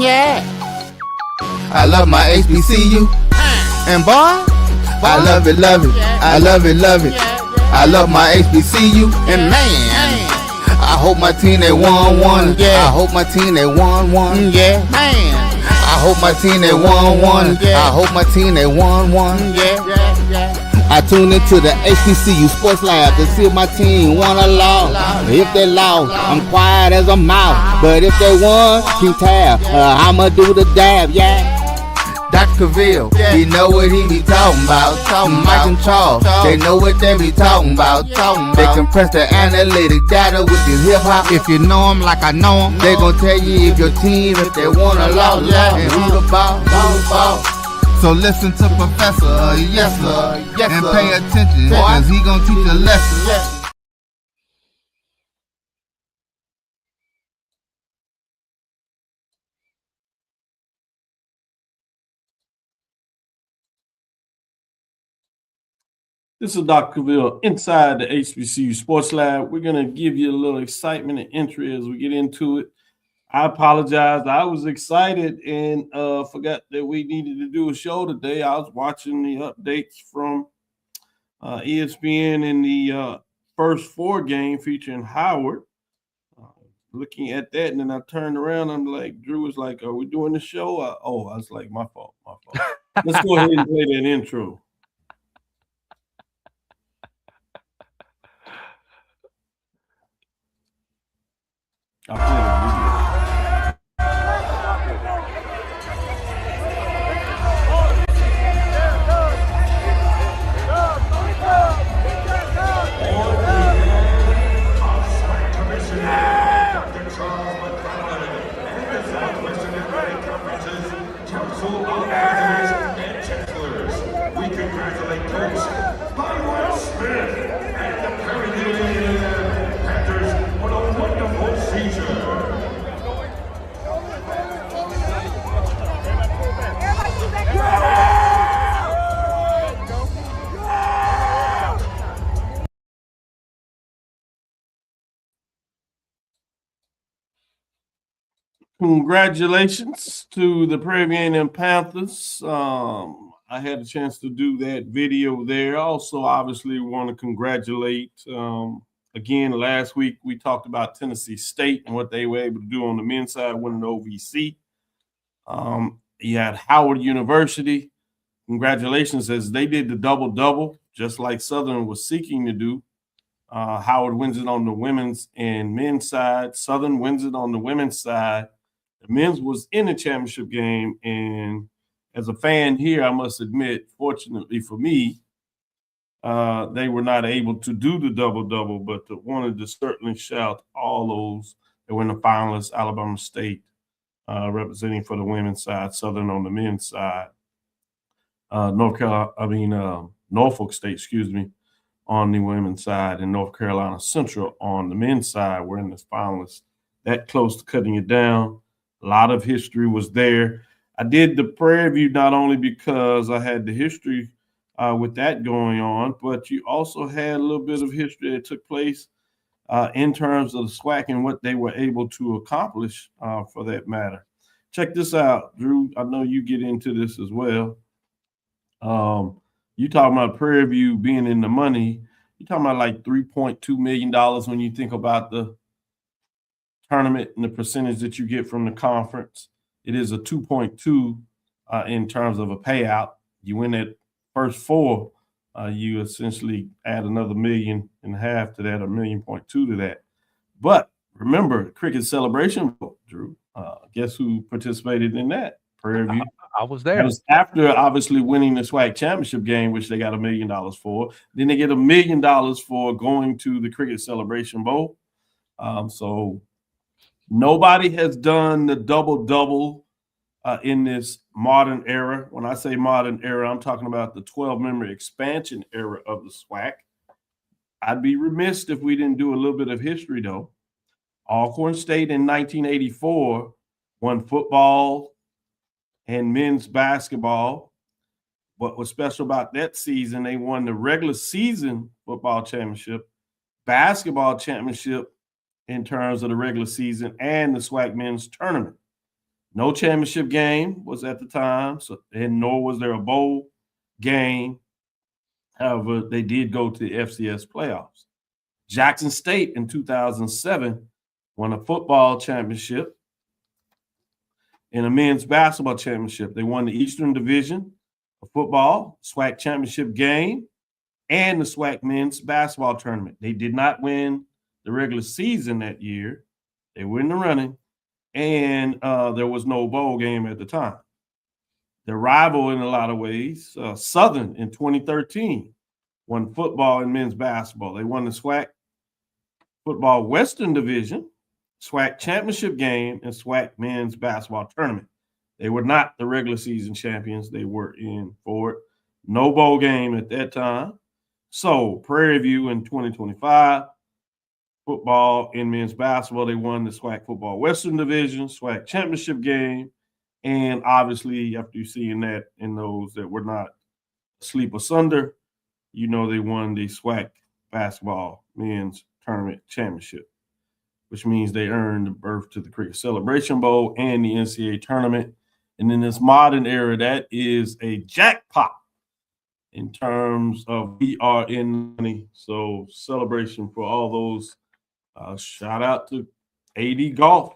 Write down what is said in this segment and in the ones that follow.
Yeah. I love my HBCU. And boy, I love it, love it. I love it, love it. I love my HBCU. And man, I hope my team they won. I hope my team they won. Yeah, man. I hope my team they won. I hope my team they won. I tune into the HBCU Sports Lab to see if my team won or lost. If they lost, I'm quiet as a mouse. But if they won, keep tab. I'ma do the dab, yeah. Dr. Cavil, he know what he be talking about. Mike and Charles, they know what they be talking about. They compress the analytic data with this hip hop. If you know them like I know them, they gon' tell you if your team, if they won or lost, and who the ball. So listen to Professor, yes sir, and pay attention, cause he gon' teach a lesson. This is Dr. Cavil inside the HBCU Sports Lab. We're going to give you a little excitement and entry as we get into it. I apologize. I was excited and forgot that we needed to do a show today. I was watching the updates from ESPN in the first 4 game featuring Howard. Looking at that, and then I turned around. I'm like, Drew was like, "Are we doing the show?" I was like, my fault. Let's go ahead and play that intro. I'll play the video. We congratulate Coach Byron Smith and the Carolina Panthers on a wonderful season. Congratulations to the Prairie A&M Panthers. I had a chance to do that video there. Also, obviously, want to congratulate, again, last week we talked about Tennessee State and what they were able to do on the men's side, winning the OVC. You had Howard University. Congratulations, as they did the double-double, just like Southern was seeking to do. Howard wins it on the women's and men's side. Southern wins it on the women's side. The men's was in the championship game, and as a fan here, I must admit, fortunately for me, they were not able to do the double-double, but wanted to certainly shout all those that were in the finalists, Alabama State representing for the women's side, Southern on the men's side, Norfolk State, on the women's side, and North Carolina Central on the men's side were in the finalists. That close to cutting it down. A lot of history was there. I did the Prairie View not only because I had the history with that going on, but you also had a little bit of history that took place in terms of the SWAC and what they were able to accomplish for that matter. Check this out, Drew. I know you get into this as well. You talking about Prairie View being in the money. You're talking about like $3.2 million when you think about the tournament and the percentage that you get from the conference. It is a 2.2 in terms of a payout. You win that first 4, you essentially add another $1.5 million to that, or $1.2 million to that. But remember, Cricket Celebration, Drew. Guess who participated in that? Prairie View. I was there. That was after obviously winning the SWAC championship game, which they got $1 million for. Then they get $1 million for going to the Cricket Celebration Bowl. So nobody has done the double-double in this modern era. When I say modern era, I'm talking about the 12-member expansion era of the SWAC. I'd be remiss if we didn't do a little bit of history, though. Alcorn State in 1984 won football and men's basketball. What was special about that season, they won the regular season football championship, basketball championship in terms of the regular season, and the SWAC men's tournament. No championship game was at the time, and nor was there a bowl game. However, they did go to the FCS playoffs. Jackson State in 2007 won a football championship and a men's basketball championship. They won the Eastern Division of football, SWAC championship game, and the SWAC men's basketball tournament. They did not win the regular season that year. They were in the running, and there was no bowl game at the time. Their rival in a lot of ways, Southern in 2013, won football and men's basketball. They won the SWAC football Western Division, SWAC championship game, and SWAC men's basketball tournament. They were not the regular season champions. They were in for it. No bowl game at that time. So Prairie View in 2025, football and men's basketball, they won the SWAC football Western Division, SWAC championship game, and obviously after seeing that in those that were not asleep asunder, you know they won the SWAC basketball men's tournament championship, which means they earned the berth to the Cricket Celebration Bowl and the NCAA tournament. And in this modern era, that is a jackpot in terms of we are in money. So celebration for all those. Shout out to AD Golf.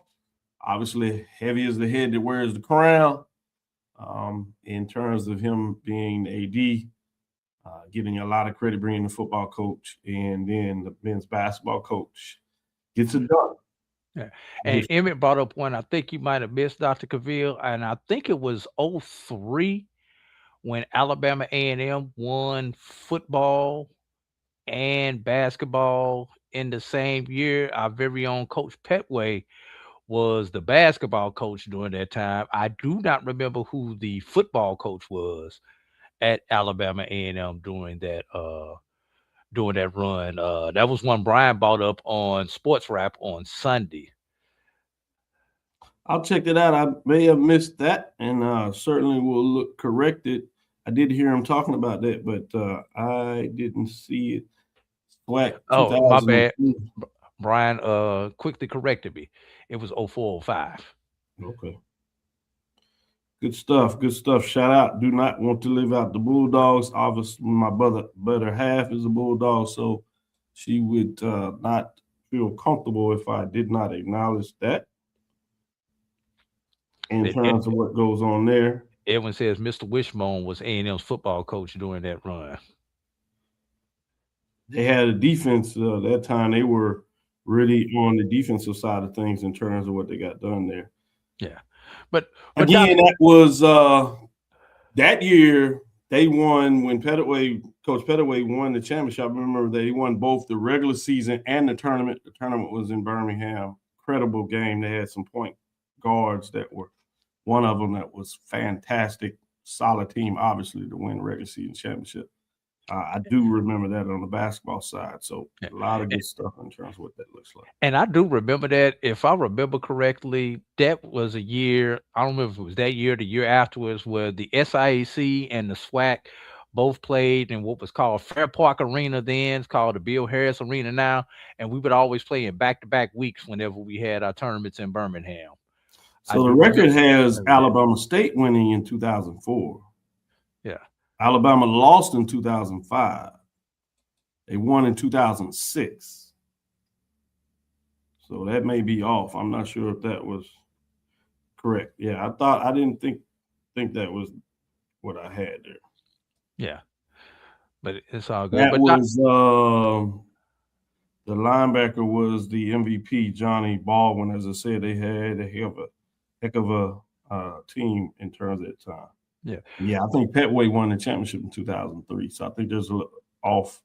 Obviously, heavy as the head that wears the crown. In terms of him being AD, getting a lot of credit, bringing the football coach, and then the men's basketball coach gets it done. Yeah. And Emmett brought up one I think you might have missed, Dr. Cavil, and I think it was 2003 when Alabama A&M won football and basketball in the same year. Our very own Coach Petway was the basketball coach during that time. I do not remember who the football coach was at Alabama A&M during that run. That was one Brian brought up on Sports Wrap on Sunday. I'll check it out. I may have missed that, and certainly will look corrected. I did hear him talking about that, but I didn't see it. Oh, my bad. Brian quickly corrected me. It was 0405. Okay. Good stuff. Good stuff. Shout out. Do not want to leave out the Bulldogs. Obviously, my better half is a Bulldog, so she would not feel comfortable if I did not acknowledge that in terms of what goes on there. Edwin says Mr. Wishbone was A&M's football coach during that run. They had a defense that time. They were really on the defensive side of things in terms of what they got done there. Yeah. But again, that was that year they won when Coach Petaway won the championship. I remember they won both the regular season and the tournament. The tournament was in Birmingham. Incredible game. They had some point guards that were one of them that was fantastic, solid team, obviously, to win the regular season championship. I do remember that on the basketball side. So a lot of good stuff in terms of what that looks like. And I do remember that. If I remember correctly, that was a year, I don't remember if it was that year or the year afterwards, where the SIAC and the SWAC both played in what was called Fair Park Arena then. It's called the Bill Harris Arena now. And we would always play in back-to-back weeks whenever we had our tournaments in Birmingham. So the record has Alabama State winning in 2004. Yeah. Alabama lost in 2005. They won in 2006. So that may be off. I'm not sure if that was correct. Yeah, I didn't think that was what I had there. Yeah, but it's all good. That but was the linebacker was the MVP, Johnny Baldwin. As I said, they had a heck of a team in terms of that time. Yeah, I think Petway won the championship in 2003. So I think there's a little off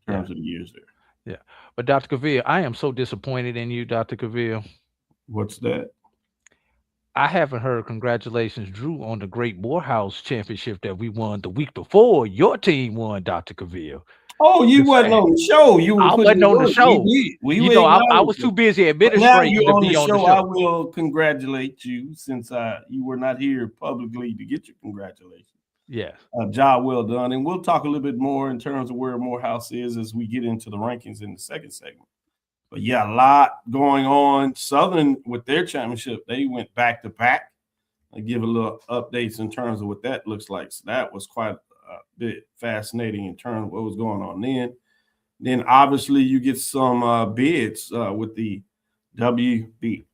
in terms of the years there. Yeah, but Dr. Cavil, I am so disappointed in you, Dr. Cavil. What's that? I haven't heard congratulations, Drew, on the Great Morehouse Championship that we won the week before your team won, Dr. Cavil. Oh, you wasn't on the show. I wasn't on the show. I was too busy administrating to be on the show. I will congratulate you since you were not here publicly to get your congratulations. Yeah. Job well done. And we'll talk a little bit more in terms of where Morehouse is as we get into the rankings in the second segment. But yeah, a lot going on. Southern with their championship, they went back to back. give a little updates in terms of what that looks like. So that was quite a bit fascinating in terms of what was going on then. Then obviously you get some bids with the WBNIT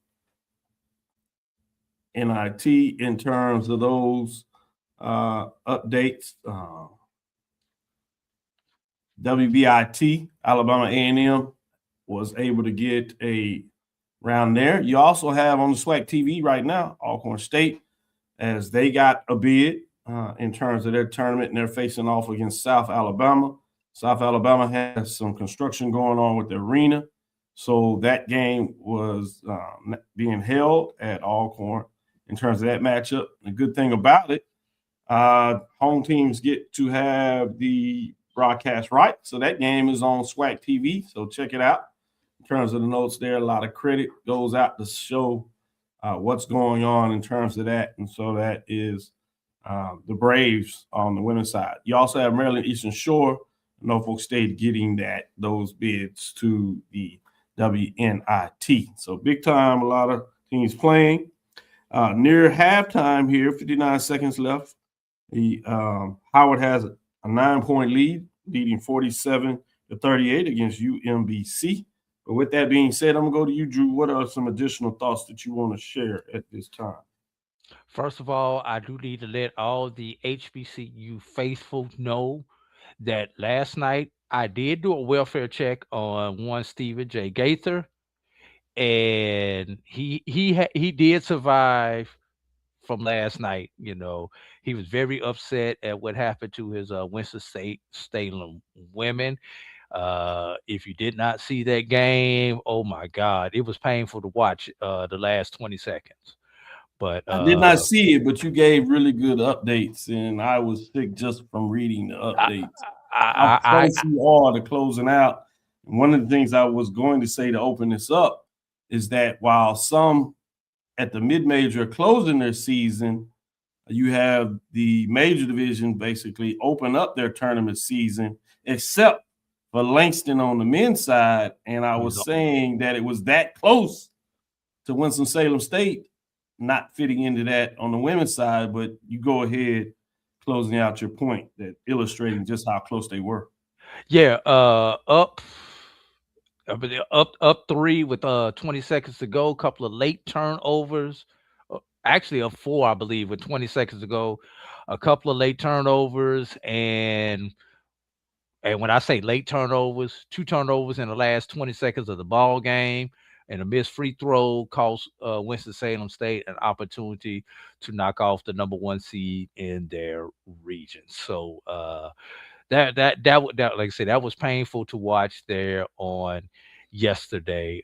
in terms of those updates. WBIT, Alabama A&M, was able to get a round there. You also have on the SWAC TV right now, Alcorn State, as they got a bid in terms of their tournament, and they're facing off against South Alabama. South Alabama has some construction going on with the arena. So that game was being held at Alcorn in terms of that matchup. The good thing about it, home teams get to have the broadcast right. So that game is on SWAC TV. So check it out. In terms of the notes there, a lot of credit goes out to show what's going on in terms of that. And so that is the Braves on the women's side. You also have Maryland Eastern Shore, Norfolk State getting those bids to the WNIT. So big time, a lot of teams playing. Near halftime here, 59 seconds left. The Howard has a 9-point lead, leading 47-38 against UMBC. But with that being said, I'm going to go to you, Drew. What are some additional thoughts that you want to share at this time? First of all, I do need to let all the HBCU faithful know that last night I did do a welfare check on one Stephen J. Gaither, and he did survive from last night. You know, he was very upset at what happened to his Winston-Salem women. If you did not see that game, oh my God, it was painful to watch the last 20 seconds. But I did not see it, but you gave really good updates, and I was sick just from reading the updates. How close you are to closing out. And one of the things I was going to say to open this up is that while some at the mid-major are closing their season, you have the major division basically open up their tournament season, except for Langston on the men's side. And I was saying that it was that close to Winston-Salem State not fitting into that on the women's side, but you go ahead closing out your point, that illustrating just how close they were. Yeah, up 3 with 20 seconds to go, a couple of late turnovers. Actually up 4, I believe, with 20 seconds to go, a couple of late turnovers, and when I say late turnovers, 2 turnovers in the last 20 seconds of the ball game, and a missed free throw cost Winston-Salem State an opportunity to knock off the number 1 seed in their region. So that like I said, that was painful to watch there on yesterday.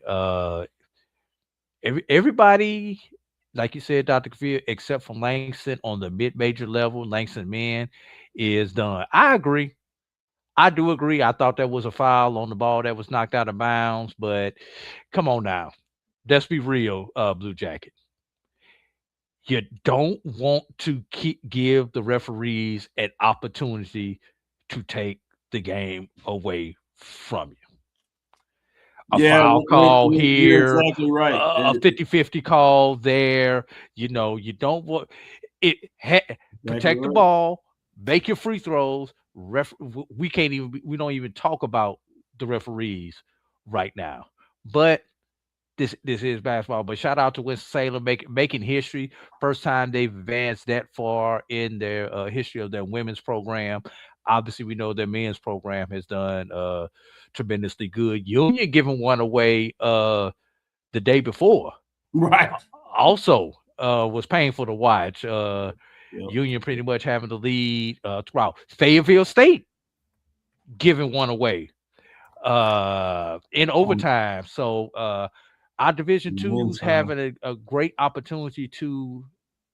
Everybody, like you said, Dr. Cavil, except for Langston on the mid-major level, Langston men, is done. I agree. I do agree. I thought that was a foul on the ball that was knocked out of bounds, but come on now. Let's be real, Blue Jacket. You don't want to give the referees an opportunity to take the game away from you. A foul call here, you're exactly right. A 50-50 call there. You know, you don't want it. Protect the ball, make your free throws. We don't even talk about the referees right now. But this is basketball. But shout out to Winston-Salem making history. First time they've advanced that far in their history of their women's program. Obviously, we know their men's program has done tremendously good. Union giving one away the day before. Right. Also was painful to watch. Union pretty much having the lead throughout. Fayetteville State giving one away in overtime. So our Division II's having a great opportunity to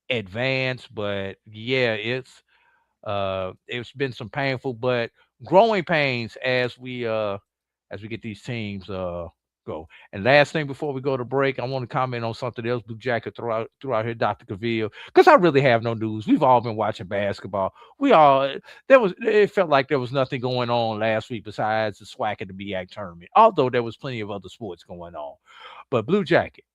advance. But yeah, it's been some painful but growing pains as we get these teams go. And last thing before we go to break, I want to comment on something else Blue Jacket threw out here, Dr. Cavil, because I really have no news. We've all been watching basketball. It felt like there was nothing going on last week besides the SWAC and the MEAC tournament, although there was plenty of other sports going on. But Blue Jacket,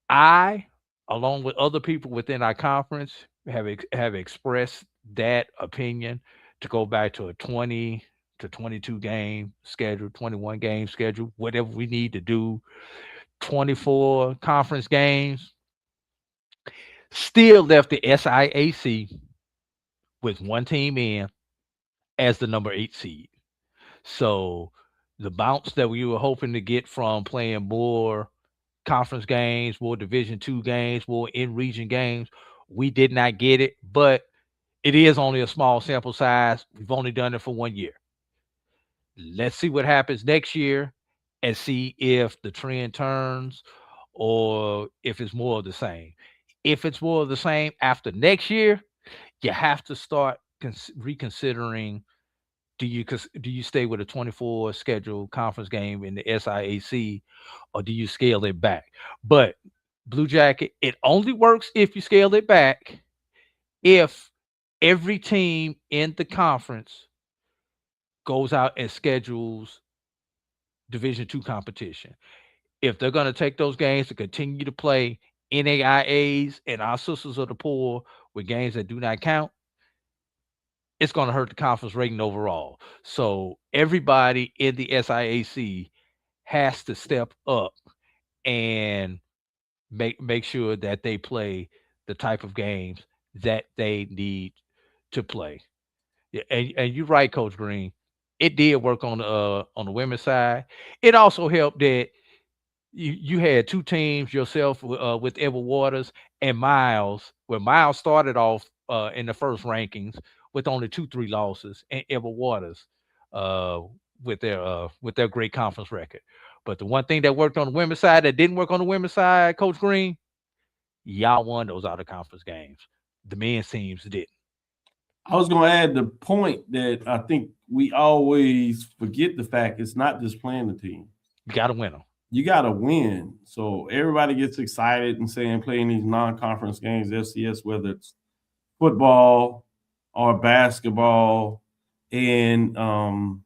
I along with other people within our conference, have expressed that opinion to go back to a 20 to 22 game schedule, 21 game schedule, whatever we need to do, 24 conference games. Still left the SIAC with one team in as the number 8 seed. So the bounce that we were hoping to get from playing more conference games, more Division 2 games, more in-region games, we did not get it, but it is only a small sample size. We've only done it for 1 year. Let's see what happens next year and see if the trend turns or if it's more of the same. If it's more of the same after next year, you have to start reconsidering, do you stay with a 24 scheduled conference game in the SIAC, or do you scale it back? But Blue Jacket, it only works if you scale it back if every team in the conference goes out and schedules Division 2 competition. If they're going to take those games to continue to play NAIAs and our Sisters of the Poor with games that do not count, it's going to hurt the conference rating overall. So everybody in the SIAC has to step up and make sure that they play the type of games that they need to play. Yeah, and you're right, Coach Green. It did work on the women's side. It also helped that you had two teams yourself with Edward Waters and Miles, where Miles started off in the first rankings with only 2-3 losses, and Edward Waters uh, with their great conference record. But the one thing that worked on the women's side that didn't work on the women's side, Coach Green, y'all won those out of conference games. The men's teams didn't. I was going to add the point that I think we always forget the fact it's not just playing the team. You got to win them. You got to win. So everybody gets excited and saying playing these non-conference games, FCS, whether it's football or basketball. And to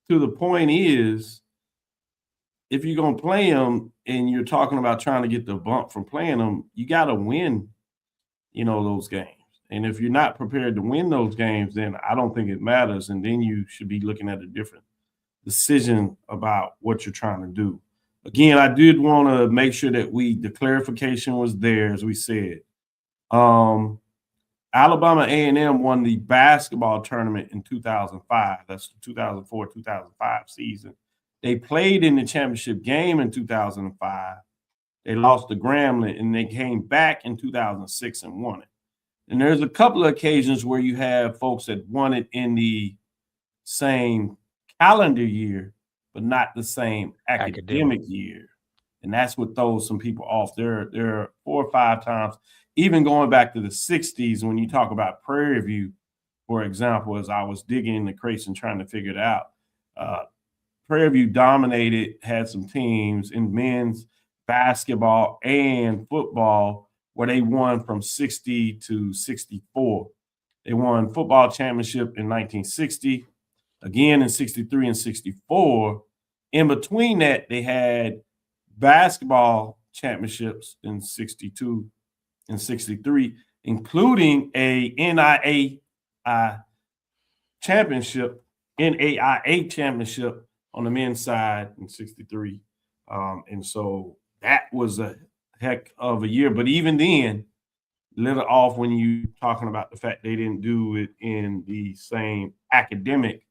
the point is, if you're going to play them and you're talking about trying to get the bump from playing them, you got to win, those games. And if you're not prepared to win those games, then I don't think it matters. And then you should be looking at a different decision about what you're trying to do. Again, I did want to make sure that the clarification was there, as we said. Alabama A&M won the basketball tournament in 2005. That's the 2004-2005 season. They played in the championship game in 2005. They lost to Grambling, and they came back in 2006 and won it. And there's a couple of occasions where you have folks that won it in the same calendar year, but not the same academic year. And that's what throws some people off. There are 4 or 5 times, even going back to the 60s, when you talk about Prairie View, for example, as I was digging in the crates and trying to figure it out. Prairie View dominated, had some teams in men's basketball and football where they won from 60 to 64. They won football championship in 1960, again in 63 and 64. In between that, they had basketball championships in 62 and 63, including a NAIA championship on the men's side in 63. And so that was a heck of a year. But even then, little off when you talking about the fact they didn't do it in the same academic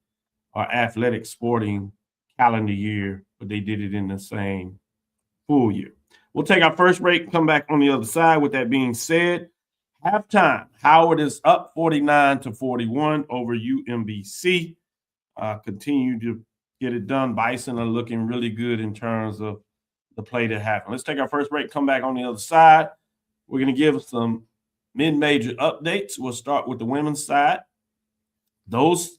or athletic sporting calendar year, but they did it in the same full year. We'll take our first break, come back on the other side. With that being said, halftime, Howard is up 49-41 over UMBC. Continue to get it done. Bison are looking really good in terms of the play that happened. Let's take our first break, come back on the other side. We're going to give some mid-major updates. We'll start with the women's side. Those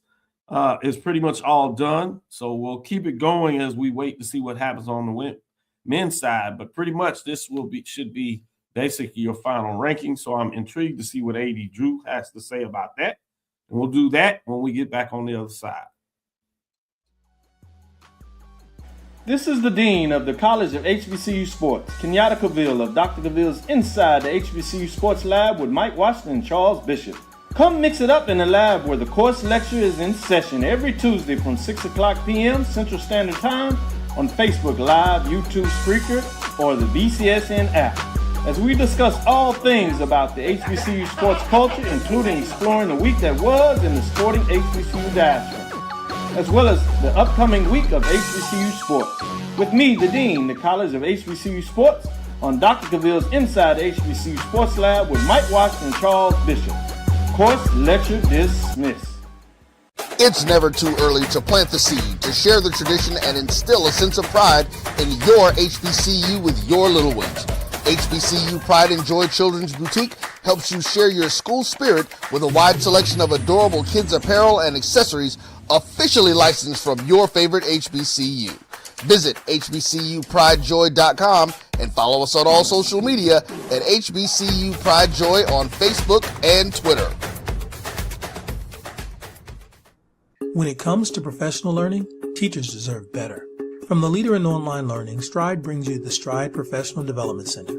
is pretty much all done. So we'll keep it going as we wait to see what happens on the men's side. But pretty much this should be basically your final ranking. So I'm intrigued to see what AD Drew has to say about that. And we'll do that when we get back on the other side. This is the Dean of the College of HBCU Sports, Kenyatta Cavil of Dr. Cavill's Inside the HBCU Sports Lab with Mike Washington and Charles Bishop. Come mix it up in the lab where the course lecture is in session every Tuesday from 6 o'clock p.m. Central Standard Time on Facebook Live, YouTube Spreaker, or the BCSN app, as we discuss all things about the HBCU sports culture, including exploring the week that was in the sporting HBCU diaspora, as well as the upcoming week of HBCU sports. With me, the Dean, the College of HBCU Sports, on Dr. Cavill's Inside the HBCU Sports Lab with Mike Washington and Charles Bishop. Course lecture dismissed. It's never too early to plant the seed, to share the tradition, and instill a sense of pride in your HBCU with your little ones. HBCU Pride and Joy Children's Boutique helps you share your school spirit with a wide selection of adorable kids apparel and accessories officially licensed from your favorite HBCU. Visit hbcupridejoy.com and follow us on all social media at HBCU Pride Joy on Facebook and Twitter. When it comes to professional learning, teachers deserve better. From the leader in online learning, Stride brings you the Stride Professional Development Center,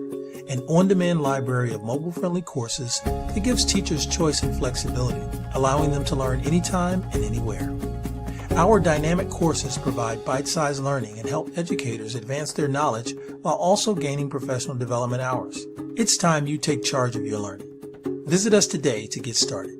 an on-demand library of mobile-friendly courses that gives teachers choice and flexibility, allowing them to learn anytime and anywhere. Our dynamic courses provide bite-sized learning and help educators advance their knowledge while also gaining professional development hours. It's time you take charge of your learning. Visit us today to get started.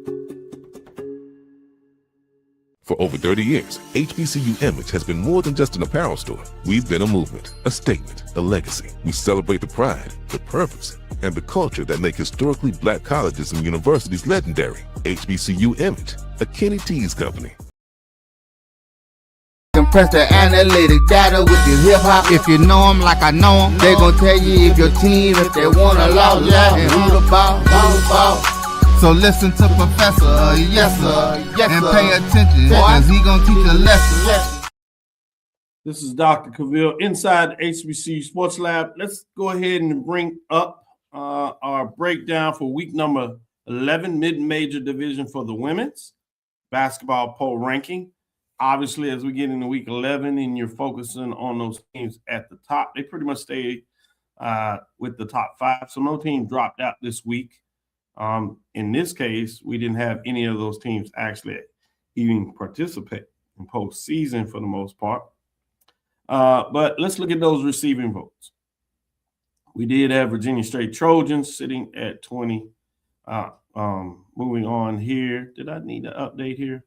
For over 30 years, HBCU Image has been more than just an apparel store. We've been a movement, a statement, a legacy. We celebrate the pride, the purpose, and the culture that make historically black colleges and universities legendary. HBCU Image, a Kenny T's company. Compress the analytic data with your hip hop. If you know them like I know them, they gon' tell you if your team, if they wanna lose, and who the ball. So listen to Professor, yes sir, and pay attention, cause he gon' teach a lesson. This is Dr. Cavil inside HBCU Sports Lab. Let's go ahead and bring up our breakdown for week number 11, mid-major division for the women's basketball poll ranking. Obviously, as we get into week 11 and you're focusing on those teams at the top, they pretty much stay with the top five. So no team dropped out this week. In this case, we didn't have any of those teams actually even participate in postseason for the most part. But let's look at those receiving votes. We did have Virginia State Trojans sitting at 20. Moving on here. Did I need to update here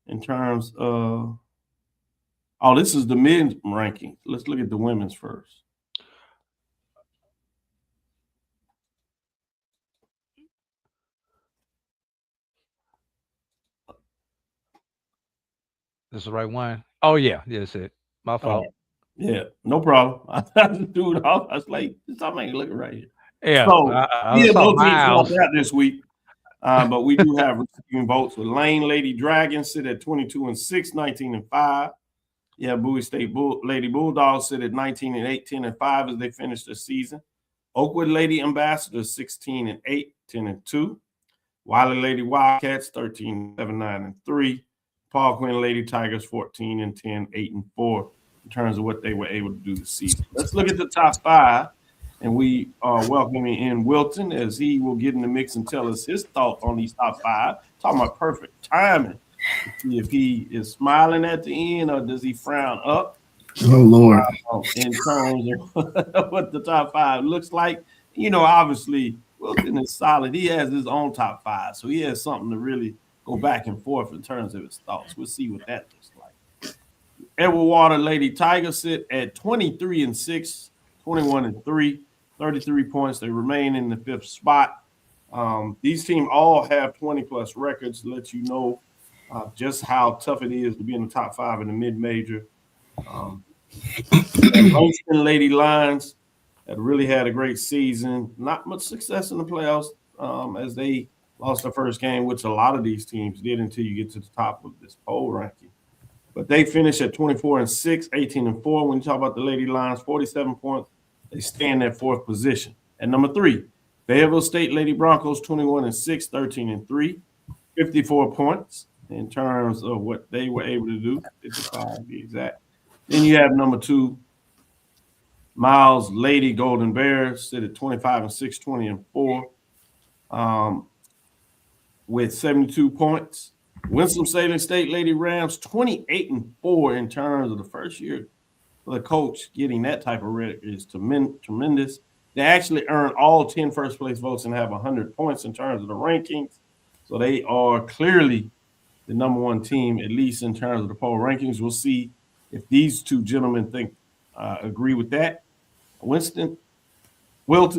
in terms of – this is the men's ranking. Let's look at the women's first. This is the right one. Oh, yeah. That's it. My fault. Yeah, no problem. I do it off. I was like, something ain't looking right here. Yeah. So, I no teams dropped out this week. But we do have receiving votes with Lane Lady Dragons sit at 22-6, 19-5. Yeah, Bowie State Lady Bulldogs sit at 19-8, 10-5 as they finish the season. Oakwood Lady Ambassadors 16-8, 10-2. Wiley Lady Wildcats 13-7, 9-3. Paul Quinn Lady Tigers 14-10, 8-4 in terms of what they were able to do this season. Let's look at the top five. And we are welcoming in Wilton as he will get in the mix and tell us his thoughts on these top five. Talking about perfect timing. See if he is smiling at the end or does he frown up. Oh, Lord. In terms of what the top five looks like. You know, obviously, Wilton is solid. He has his own top five. So he has something to really go back and forth in terms of his thoughts. We'll see what that looks like. Edward Water Lady Tigers sit at 23-6, 21-3. 33 points. They remain in the fifth spot. These teams all have 20-plus records to let you know just how tough it is to be in the top five in the mid-major. Langston Lady Lions had really had a great season. Not much success in the playoffs as they lost their first game, which a lot of these teams did until you get to the top of this poll ranking. But they finished at 24-6, 18-4. When you talk about the Lady Lions, 47 points. They stay in that fourth position. At number 3, Fayetteville State Lady Broncos, 21-6, 13-3, 54 points in terms of what they were able to do, 55 to be exact. Then you have number 2, Miles Lady Golden Bears sit at 25-6, 20-4, with 72 points. Winston-Salem State Lady Rams 28-4 in terms of the first year for the coach getting that type of record is tremendous. They actually earned all 10 first place votes and have 100 points in terms of the rankings. So they are clearly the number one team, at least in terms of the poll rankings. We'll see if these two gentlemen agree with that. Wilton,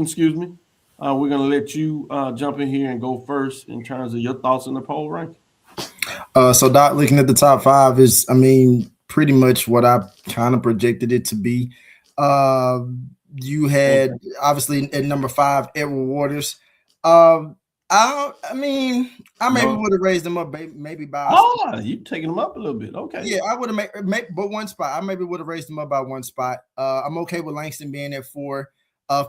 excuse me. We're going to let you jump in here and go first in terms of your thoughts on the poll ranking. So, Doc, looking at the top five is, pretty much what I kind of projected it to be. You had, obviously, at number 5, Edward Waters. I maybe would have raised them up maybe by. Oh, you taking them up a little bit. Okay. Yeah, I would have made but one spot. I maybe would have raised them up by one spot. I'm okay with Langston being at 4.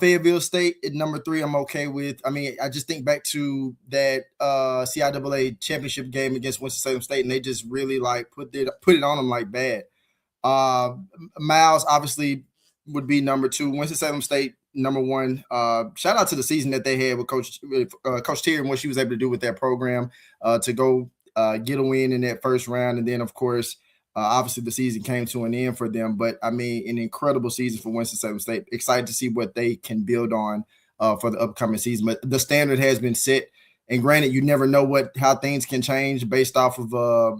Fayetteville State at number 3, I'm okay with. I just think back to that CIAA championship game against Winston-Salem State, and they just really put it on them like bad. Miles obviously would be number 2. Winston-Salem State number 1. Shout out to the season that they had with Coach Tier and what she was able to do with that program to go get a win in that first round, and then of course. Obviously, the season came to an end for them, but an incredible season for Winston-Salem State. Excited to see what they can build on for the upcoming season. But the standard has been set, and granted, you never know how things can change based off of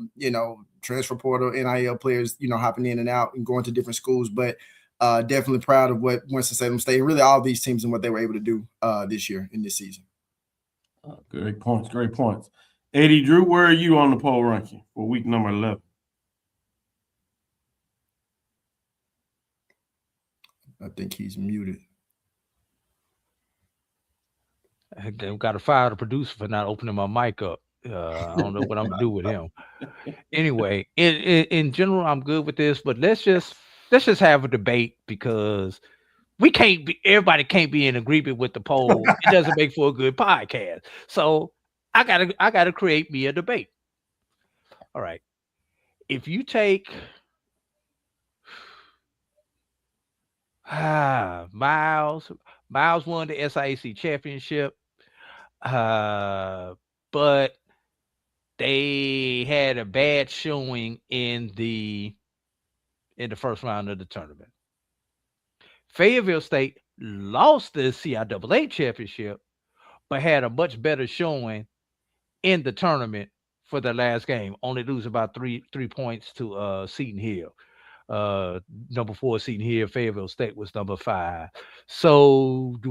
transfer portal, NIL players, hopping in and out and going to different schools. But definitely proud of what Winston-Salem State and really all these teams and what they were able to do this year in this season. Great points. Great points. Eddie Drew, where are you on the poll ranking for week number 11? I think he's muted. I've got to fire the producer for not opening my mic up. I don't know what I'm gonna do with him. Anyway, in general, I'm good with this, but let's just have a debate because everybody can't be in agreement with the poll. It doesn't make for a good podcast. So I gotta create me a debate. All right. If you take Miles won the SIAC championship, but they had a bad showing in the first round of the tournament. Fayetteville State lost the CIAA championship, but had a much better showing in the tournament for the last game, only lose about three points to Seton Hill. Number 4 Seton Hill, Fayetteville State was number 5. So do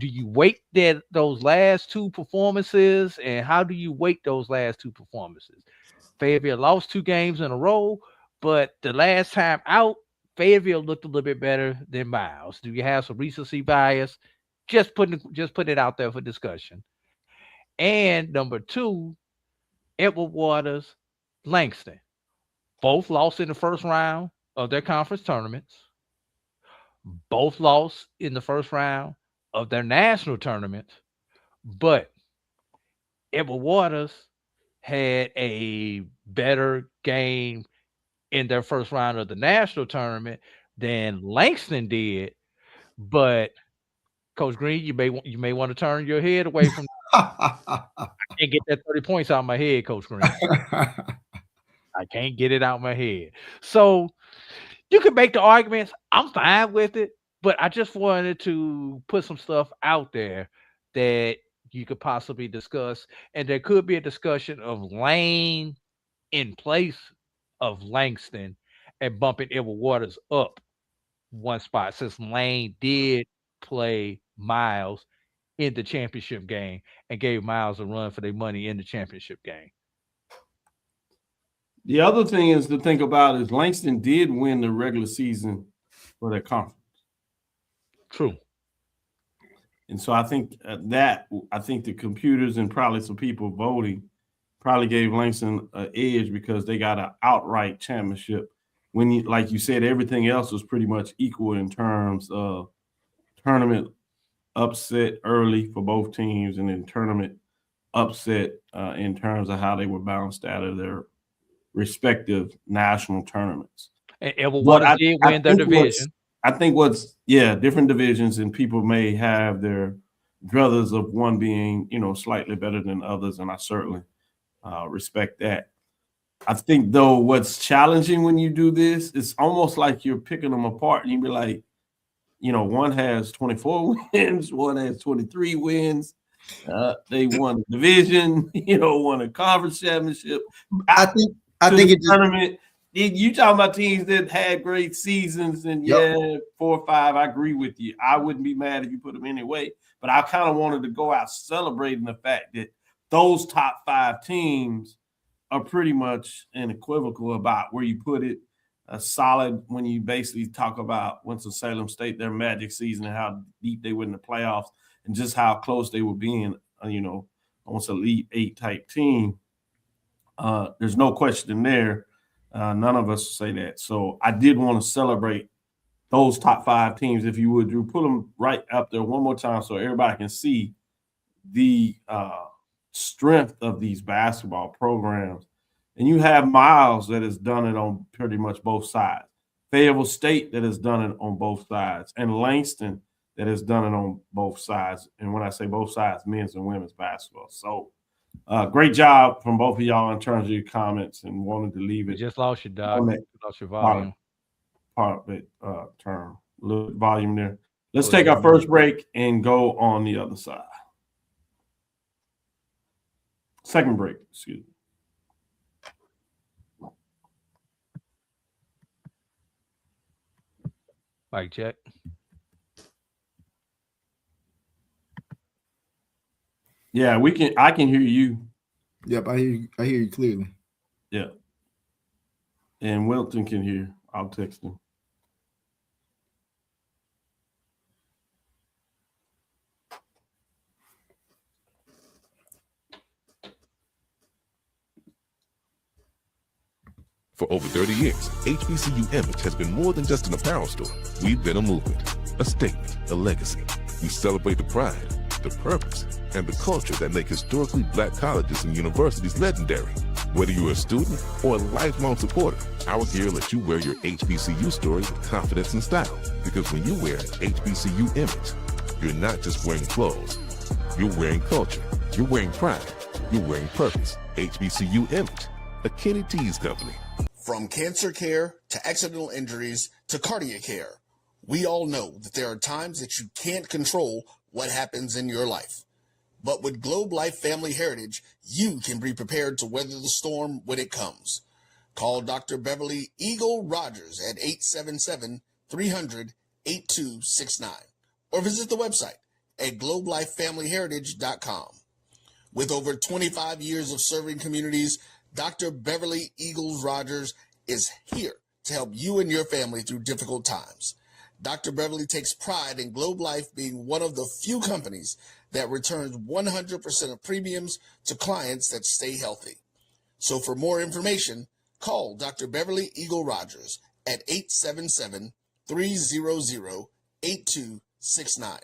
you weight those last 2 performances, and how do you weight those last 2 performances? Fayetteville lost 2 games in a row, but the last time out, Fayetteville looked a little bit better than Miles. Do you have some recency bias? Just put it out there for discussion. And number 2, Edward Waters, Langston. Both lost in the first round of their conference tournaments. Both lost in the first round of their national tournaments. But Edward Waters had a better game in their first round of the national tournament than Langston did. But Coach Green, you may want to turn your head away from I can't get that 30 points out of my head, Coach Green. I can't get it out of my head. So you can make the arguments. I'm fine with it, but I just wanted to put some stuff out there that you could possibly discuss. And there could be a discussion of Lane in place of Langston and bumping Edward Waters up one spot, since Lane did play Miles in the championship game and gave Miles a run for their money in the championship game. The other thing is to think about is Langston did win the regular season for their conference. True. And so I think the computers and probably some people voting probably gave Langston an edge because they got an outright championship. When like you said, everything else was pretty much equal in terms of tournament upset early for both teams, and then tournament upset in terms of how they were bounced out of their respective national tournaments. And Edward Waters did win their division. I think different divisions, and people may have their druthers of one being, slightly better than others, and I certainly respect that. I think, though, what's challenging when you do this, it's almost like you're picking them apart, and you be like, one has 24 wins, one has 23 wins. They won the division, won a conference championship. I think it's tournament. You talking about teams that had great seasons, and 4 or 5. I agree with you. I wouldn't be mad if you put them anyway, but I kind of wanted to go out celebrating the fact that those top 5 teams are pretty much unequivocal about where you put it. A solid when you basically talk about Winston-Salem State, their magic season, and how deep they were in the playoffs, and just how close they were being, almost Elite 8 type team. There's no question there. None of us say that. So I did want to celebrate those top 5 teams, if you would, Drew. Put them right up there one more time so everybody can see the strength of these basketball programs. And you have Miles that has done it on pretty much both sides. Fayetteville State that has done it on both sides. And Langston that has done it on both sides. And when I say both sides, men's and women's basketball. So great job from both of y'all in terms of your comments, and wanted to leave it. You just lost your dog. Lost your volume. Part of it, term. A little volume there. Let's take our first break and go on the other side. Second break, excuse me. Mic check. Yeah, I can hear you. Yep, I hear you clearly. Yeah. And Wilton can hear. I'll text him. For over 30 years, HBCU Image has been more than just an apparel store. We've been a movement, a statement, a legacy. We celebrate the pride, the purpose, and the culture that make historically black colleges and universities legendary. Whether you're a student or a lifelong supporter, our gear lets you wear your HBCU story with confidence and style. Because when you wear HBCU Image, you're not just wearing clothes. You're wearing culture. You're wearing pride. You're wearing purpose. HBCU Image, a Kenny T's company. From cancer care to accidental injuries to cardiac care, we all know that there are times that you can't control what happens in your life. But with Globe Life Family Heritage, you can be prepared to weather the storm when it comes. Call Dr. Beverly Eagle Rogers at 877-300-8269 or visit the website at globelifefamilyheritage.com. With over 25 years of serving communities, Dr. Beverly Eagles Rogers is here to help you and your family through difficult times. Dr. Beverly takes pride in Globe Life being one of the few companies that returns 100% of premiums to clients that stay healthy. So for more information, call Dr. Beverly Eagle Rogers at 877-300-8269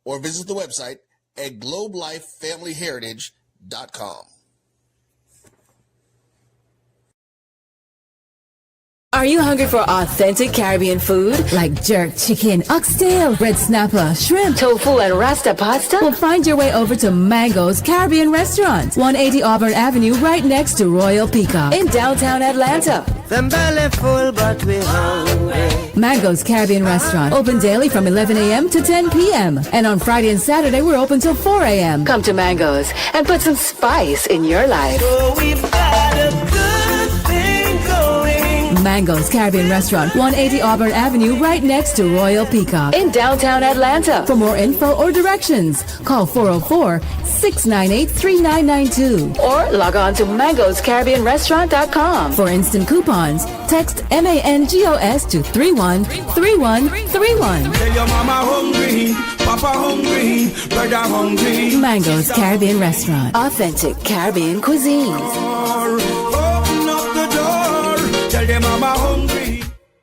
or visit the website at globelifefamilyheritage.com. Are you hungry for authentic Caribbean food like jerk chicken, oxtail, red snapper, shrimp, tofu, and rasta pasta? Well, find your way over to Mango's Caribbean Restaurant, 180 Auburn Avenue, right next to Royal Peacock in downtown Atlanta. Them belly full, but we hungry. Mango's Caribbean Restaurant, open daily from 11 a.m. to 10 p.m. And on Friday and Saturday, we're open till 4 a.m. Come to Mango's and put some spice in your life. So we've got a good thing going. Mango's Caribbean Restaurant, 180 Auburn Avenue, right next to Royal Peacock in downtown Atlanta. For more info or directions, call 404-698-3992 or log on to mangoscaribbeanrestaurant.com. For instant coupons, text MANGOS to 313131. Tell your mama hungry, papa hungry, brother hungry. Mango's Caribbean Restaurant, authentic Caribbean cuisines.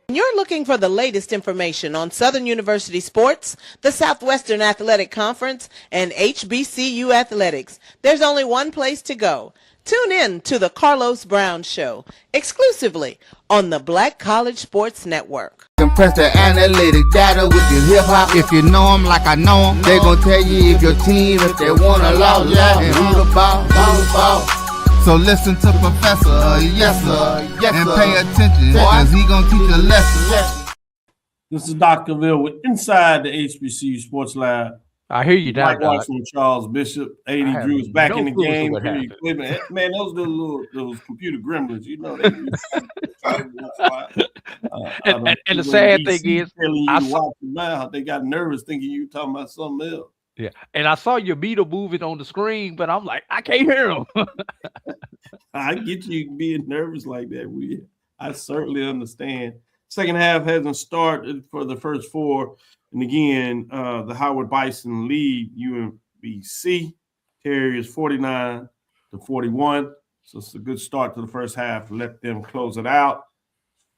When you're looking for the latest information on Southern University sports, the Southwestern Athletic Conference, and HBCU athletics, there's only one place to go. Tune in to the Carlos Brown Show, exclusively on the Black College Sports Network. Compress the analytic data with your hip hop. If you know them like I know them, they gon' tell you if your team, if they wanna lose, and who the ball. So listen to Professor, yes sir, and pay attention, cause he gon' teach a lesson. This is Dr. Cavil with Inside the HBCU Sports Lab. I hear you now, Mike Watson, Charles Bishop, 80 Drew is back in the game. Man, those those computer gremlins, you know. They and the sad thing is, they got nervous thinking you talking about something else. Yeah, and I saw your meter moving on the screen, but I'm like, I can't hear him. I get you being nervous like that. I certainly understand. Second half hasn't started for the first four. And again, the Howard Bison lead UMBC. Terriers 49-41. So it's a good start to the first half. Let them close it out.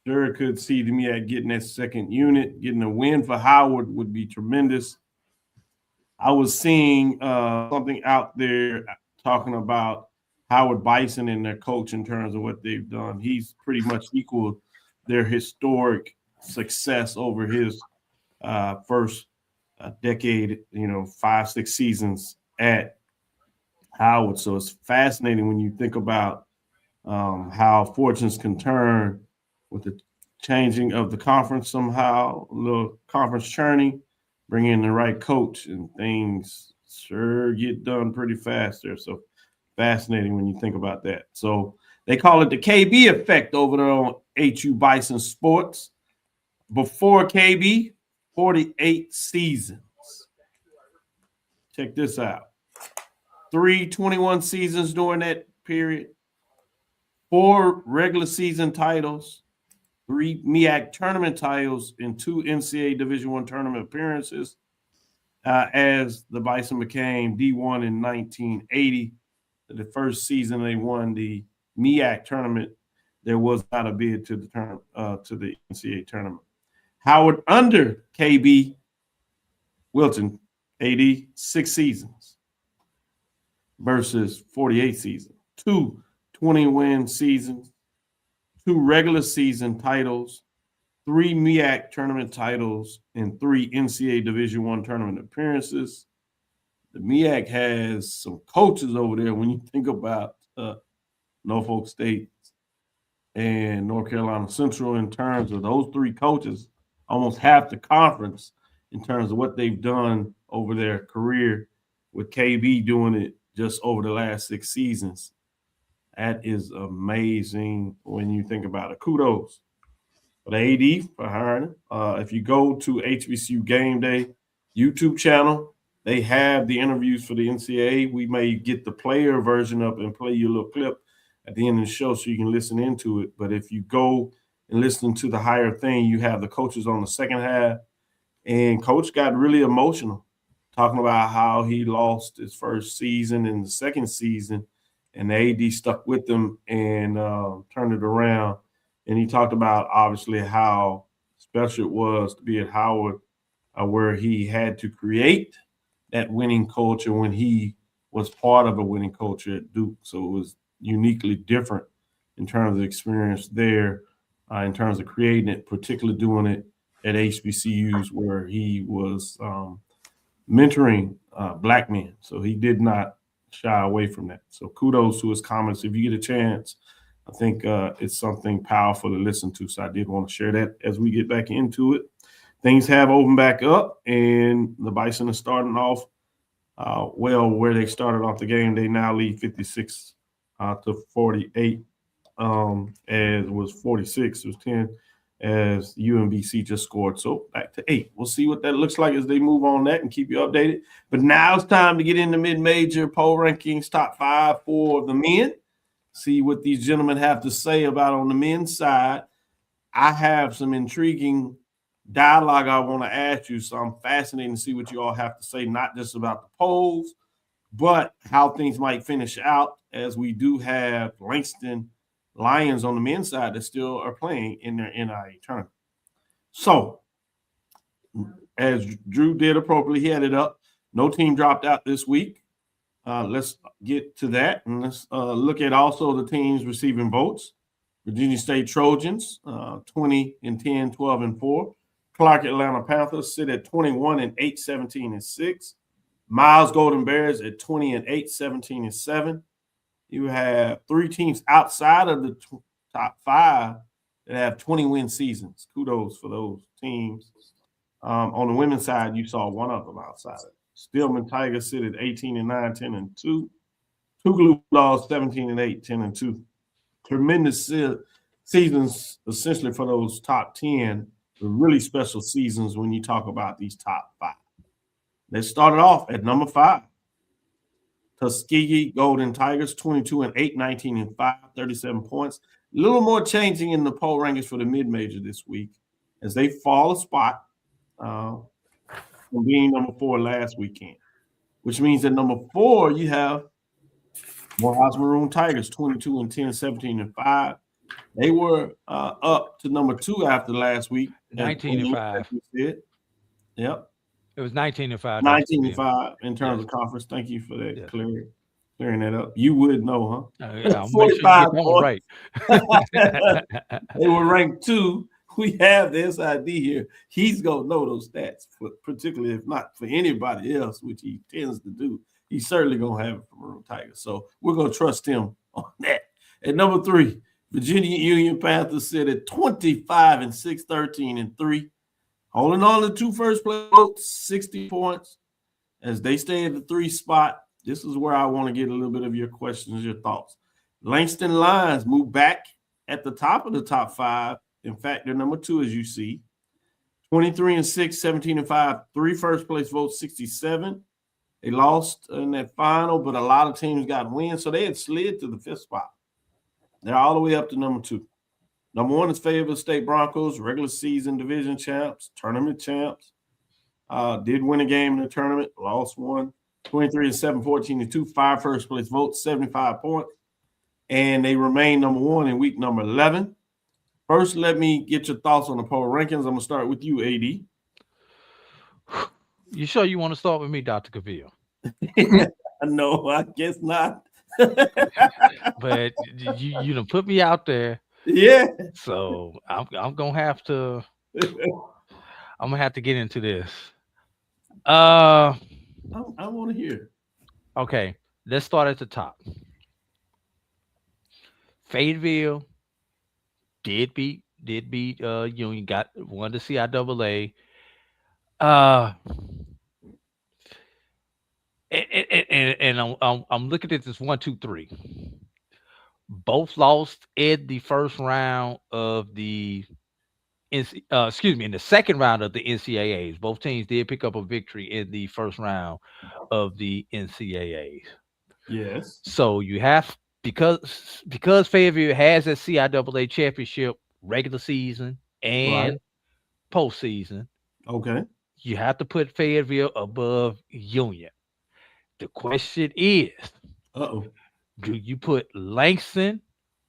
Sure could see the MEAC getting that second unit. Getting a win for Howard would be tremendous. I was seeing something out there talking about Howard Bison and their coach in terms of what they've done. He's pretty much equaled their historic success over his first decade, 5-6 seasons at Howard. So it's fascinating when you think about how fortunes can turn with the changing of the conference somehow, a little conference churning, bring in the right coach, and things sure get done pretty fast there. So fascinating when you think about that. So they call it the KB effect over there on HU Bison Sports. Before KB, 48 seasons. Check this out. 321 seasons during that period. 4 regular season titles. 3 MEAC tournament titles and 2 NCAA Division I tournament appearances as the Bison became D1 in 1980. The first season they won the MEAC tournament, there was not a bid to the NCAA tournament. Howard under KB Wilton, AD, 6 seasons versus 48 seasons. 2 20-win seasons, 2 regular season titles, 3 MEAC tournament titles, and 3 NCAA Division I tournament appearances. The MEAC has some coaches over there when you think about Norfolk State and North Carolina Central in terms of those 3 coaches, almost half the conference in terms of what they've done over their career, with KB doing it just over the last 6 seasons. That is amazing when you think about it. Kudos for the AD for hiring. If you go to HBCU Game Day YouTube channel, they have the interviews for the NCAA. We may get the player version up and play you a little clip at the end of the show so you can listen into it. But if you go and listen to the higher thing, you have the coaches on the second half. And Coach got really emotional, talking about how he lost his first season and the second season, and the AD stuck with him and turned it around. And he talked about, obviously, how special it was to be at Howard, where he had to create that winning culture when he was part of a winning culture at Duke. So it was uniquely different in terms of experience there, in terms of creating it, particularly doing it at HBCUs where he was mentoring Black men. So he did not shy away from that. So kudos to his comments. If you get a chance, I think it's something powerful to listen to. So I did want to share that as we get back into it. Things have opened back up, and the Bison are starting off well where they started off the game. They now lead 56 to 48, as it was 46. It was 10 as UMBC just scored. So back to 8. We'll see what that looks like as they move on that and keep you updated. But now it's time to get into mid-major poll rankings, top 5 for the men. See what these gentlemen have to say about on the men's side. I have some intriguing dialogue I want to ask you, so I'm fascinated to see what you all have to say, not just about the polls, but how things might finish out, as we do have Langston Lions on the men's side that still are playing in their NAIA tournament. So, as Drew did appropriately, he had it up. No team dropped out this week. let's get to that, and let's look at also the teams receiving votes. Virginia State Trojans, 20-10, 12-4. Clark Atlanta Panthers sit at 21-8, 17-6. Miles Golden Bears at 20-8, 17-7. You have three teams outside of the top five that have 20-win seasons. Kudos for those teams. On the women's side, you saw one of them outside. Stillman Tigers sit at 18-9, 10-2. Tougaloo Bulldogs 17-8, 10-2. Tremendous seasons essentially for those top 10. Really special seasons when you talk about these top five. Let's start it off at number 5. Tuskegee Golden Tigers 22-8, 19-5, 37 points. A little more changing in the poll rankings for the mid-major this week as they fall a spot from being number 4 last weekend, which means at number 4 you have Morehouse Maroon Tigers 22-10, 17-5. They were up to number 2 after last week. 19-5. Yep. It was 19-5. 19-5 in terms of conference. Thank you for that, clearing that up. You would know, huh? Yeah, I'll make sure you get that right. They were ranked 2. We have the SID here. He's going to know those stats, particularly if not for anybody else, which he tends to do. He's certainly going to have it for Maroon Tigers. So we're going to trust him on that. At number 3, Virginia Union Panthers sit at 25-6, 13-3. Holding on to 2 first place votes, 60 points. As they stay at the 3 spot, this is where I want to get a little bit of your questions, your thoughts. Langston Lions move back at the top of the top 5. In fact, they're number 2, as you see. 23-6, 17-5, 3 first place votes, 67. They lost in that final, but a lot of teams got wins, so they had slid to the 5th spot. They're all the way up to number 2. Number 1 is Fayetteville State Broncos, regular season division champs, tournament champs. Did win a game in the tournament, lost one. 23-7, 14-2, 5 first place votes, 75 points. And they remain number 1 in week number 11. First, let me get your thoughts on the poll rankings. I'm going to start with you, AD. You sure you want to start with me, Dr. Cavil? No, I guess not. But you done put me out there. Yeah. So I'm gonna have to get into this. I want to hear. Okay, let's start at the top. Fayetteville did beat Union, won the CIAA. And I'm looking at this 1, 2, 3. Both lost in the first round of the in the second round of the NCAAs. Both teams did pick up a victory in the first round of the NCAAs. Yes. So you have because Fayetteville has a CIAA championship regular season and postseason. Okay. You have to put Fayetteville above Union. The question is, do you put Langston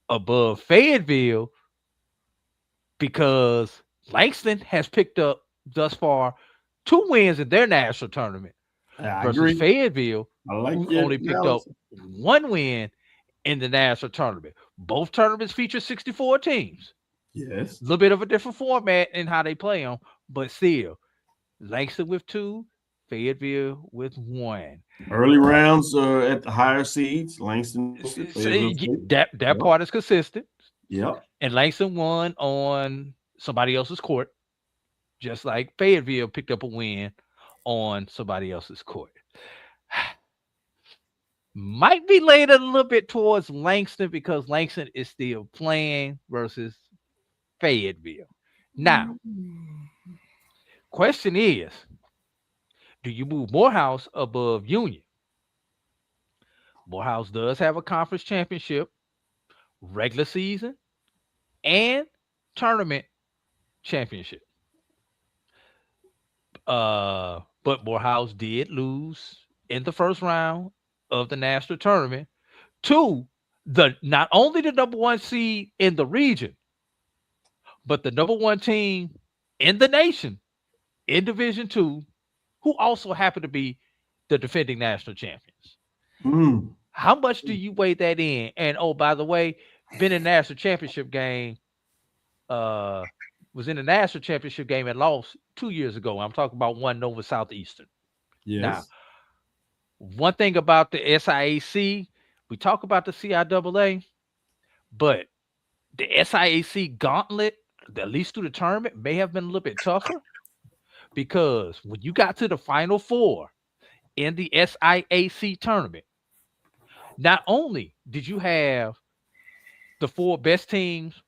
above Fayetteville because Langston has picked up thus far 2 wins in their national tournament versus Fayetteville, who only picked up 1 win in the national tournament. Both tournaments feature 64 teams. Yes. A little bit of a different format in how they play them, but still, Langston with 2, Fayetteville with 1. Early rounds are at the higher seeds. Langston. That part is consistent. Yep. And Langston won on somebody else's court, just like Fayetteville picked up a win on somebody else's court. Might be laid a little bit towards Langston because Langston is still playing versus Fayetteville. Now, question is, do you move Morehouse above Union? Morehouse does have a conference championship, regular season, and tournament championship. But Morehouse did lose in the first round of the national tournament to not only the number 1 seed in the region, but the number 1 team in the nation in Division II, who also happen to be the defending national champions. How much do you weigh that in? And oh, by the way, been in the national championship game, was in the national championship game and lost 2 years ago. I'm talking about one over Southeastern. Now, Yes. one thing about the SIAC, we talk about the CIAA, but the SIAC gauntlet, at least through the tournament, may have been a little bit tougher because when you got to the Final Four in the SIAC tournament, not only did you have the 4 best teams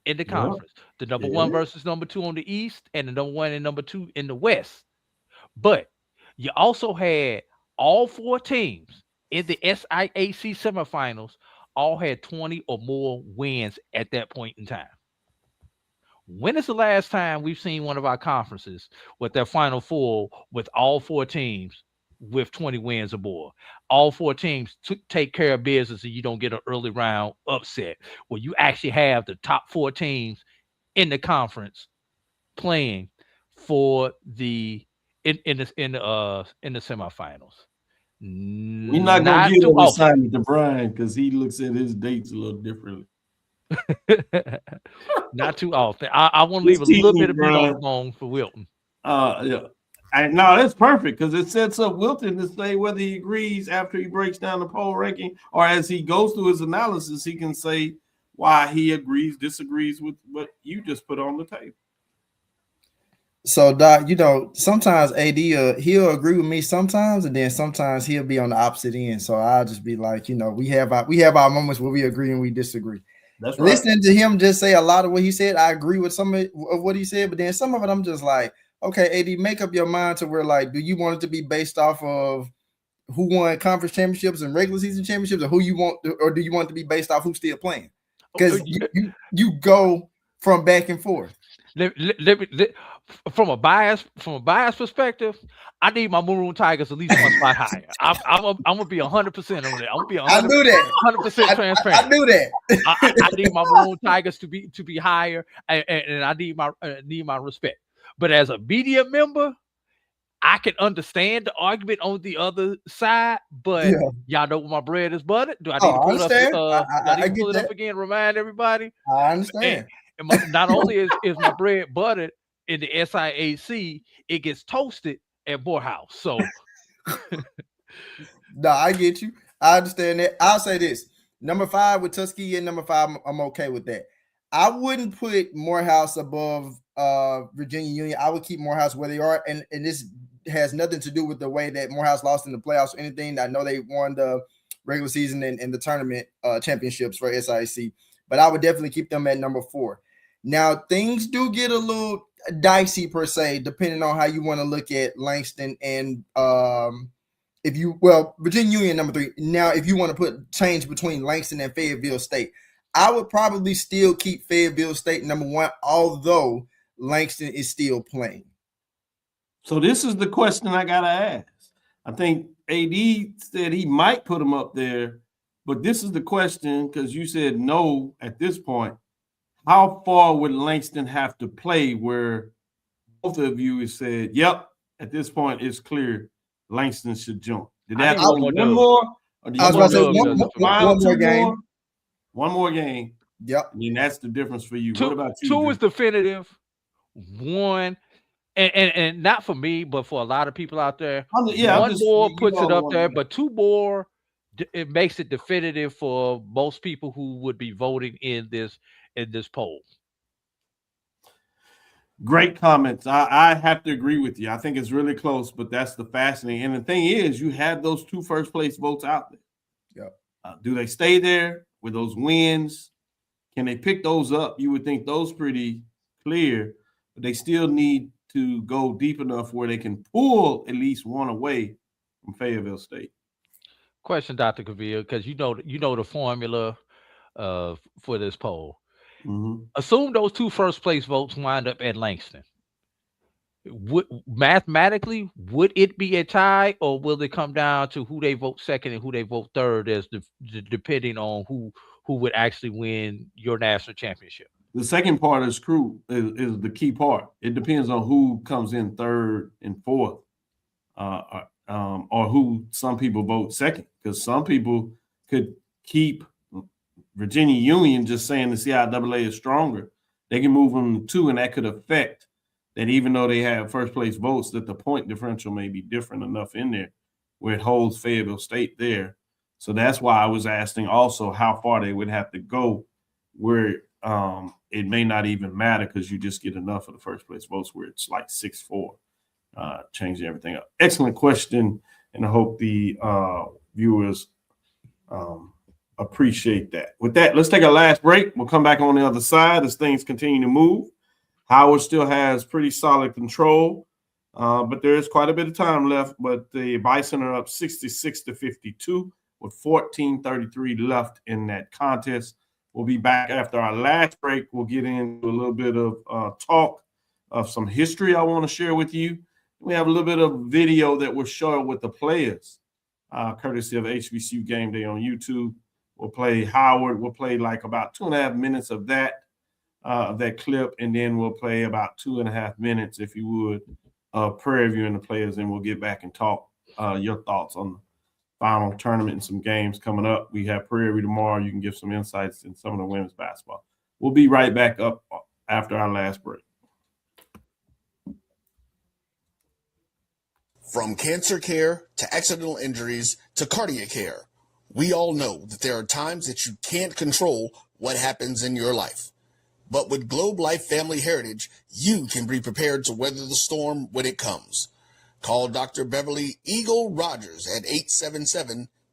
in the conference, the number 1 versus number 2 on the East, and the number 1 and number 2 in the West, but you also had all 4 teams in the SIAC semifinals all had 20 or more wins at that point in time. When is the last time we've seen one of our conferences with their Final Four with all 4 teams with 20 wins or more? All 4 teams take care of business and you don't get an early round upset where you actually have the top 4 teams in the conference playing for the in the semifinals. We're not gonna give him assignment to Brian because he looks at his dates a little differently. Not too often. I want to leave a little bit of meat on the bone for Wilton. Yeah. And no, that's perfect because it sets up Wilton to say whether he agrees after he breaks down the poll ranking or as he goes through his analysis, he can say why he agrees, disagrees with what you just put on the table. So, Doc, you know, sometimes AD, he'll agree with me sometimes, and then sometimes he'll be on the opposite end. So I'll just be like, you know, we have our moments where we agree and we disagree. That's right. Listening to him just say a lot of what he said, I agree with some of what he said, but then some of it I'm just like, okay, AD, make up your mind to where, like, do you want it to be based off of who won conference championships and regular season championships, or who you want, or do you want it to be based off who's still playing? Because you go from back and forth. From a bias perspective, I need my Maroon Tigers at least 1 spot higher. I'm gonna be 100% on that. I'm gonna be 100% transparent. I do that. I need my Maroon Tigers to be higher, and I need my respect. But as a media member, I can understand the argument on the other side. But y'all know where my bread is buttered. Do I need to pull it up? I pull it up again. Remind everybody. I understand. And not only is my bread buttered in the SIAC, it gets toasted at Morehouse. So, no, I get you. I understand that. I'll say this: number 5 with Tuskegee and number 5, I'm okay with that. I wouldn't put Morehouse above Virginia Union. I would keep Morehouse where they are, and this has nothing to do with the way that Morehouse lost in the playoffs or anything. I know they won the regular season and the tournament championships for SIC, but I would definitely keep them at number 4. Now, things do get a little dicey per se, depending on how you want to look at Langston and Virginia Union number 3. Now, if you want to put change between Langston and Fayetteville State, I would probably still keep Fayetteville State number 1, although Langston is still playing. So this is the question I gotta ask. I think AD said he might put him up there, but this is the question because you said no at this point. How far would Langston have to play where both of you said, yep, at this point it's clear Langston should jump? Did that go one more? Or I was about to say one more game. One more game. Yep. I mean, that's the difference for you. What about you? 2 is definitive. 1, and not for me, but for a lot of people out there. 1 more puts it up there, but 2 more, it makes it definitive for most people who would be voting in this poll. Great comments. I have to agree with you. I think it's really close, but that's the fascinating. And the thing is, you have those 2 first place votes out there. Yep. Do they stay there with those wins? Can they pick those up? You would think those pretty clear, but they still need to go deep enough where they can pull at least 1 away from Fayetteville State. Question, Dr. Cavil, because you know the formula for this poll. Mm-hmm. Assume those 2 first place votes wind up at Langston. Mathematically, would it be a tie, or will it come down to who they vote second and who they vote third, as depending on who would actually win your national championship? The second part is the key part. It depends on who comes in 3rd and 4th. or who some people vote second, because some people could keep Virginia Union just saying the CIAA is stronger. They can move them to 2, and that could affect that even though they have first place votes, that the point differential may be different enough in there where it holds Fayetteville State there. So that's why I was asking also how far they would have to go where it may not even matter because you just get enough of the first place votes where it's like 6-4, changing everything up. Excellent question, and I hope the viewers appreciate that. With that, let's take a last break. We'll come back on the other side as things continue to move. Howard still has pretty solid control, but there is quite a bit of time left. But the Bison are up 66-52 with 14:33 left in that contest. We'll be back after our last break. We'll get into a little bit of talk of some history I want to share with you. We have a little bit of video that we'll show with the players, courtesy of HBCU Game Day on YouTube. We'll play Howard. We'll play like about 2.5 minutes of that clip, and then we'll play about 2.5 minutes, if you would, Prairie View and the players, and we'll get back and talk your thoughts on the final tournament and some games coming up. We have Prairie View tomorrow. You can give some insights in some of the women's basketball. We'll be right back up after our last break. From cancer care to accidental injuries to cardiac care, we all know that there are times that you can't control what happens in your life. But with Globe Life Family Heritage, you can be prepared to weather the storm when it comes. Call Dr. Beverly Eagle Rogers at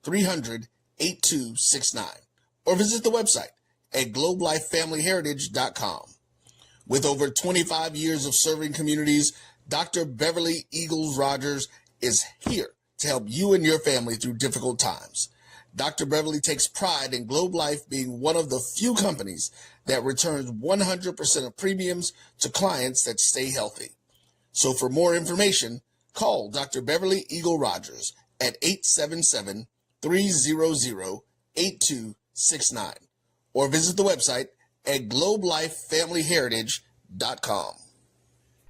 877-300-8269 or visit the website at globelifefamilyheritage.com. With over 25 years of serving communities, Dr. Beverly Eagles Rogers is here to help you and your family through difficult times. Dr. Beverly takes pride in Globe Life being one of the few companies that returns 100% of premiums to clients that stay healthy. So for more information, call Dr. Beverly Eagle Rogers at 877-300-8269 or visit the website at globelifefamilyheritage.com.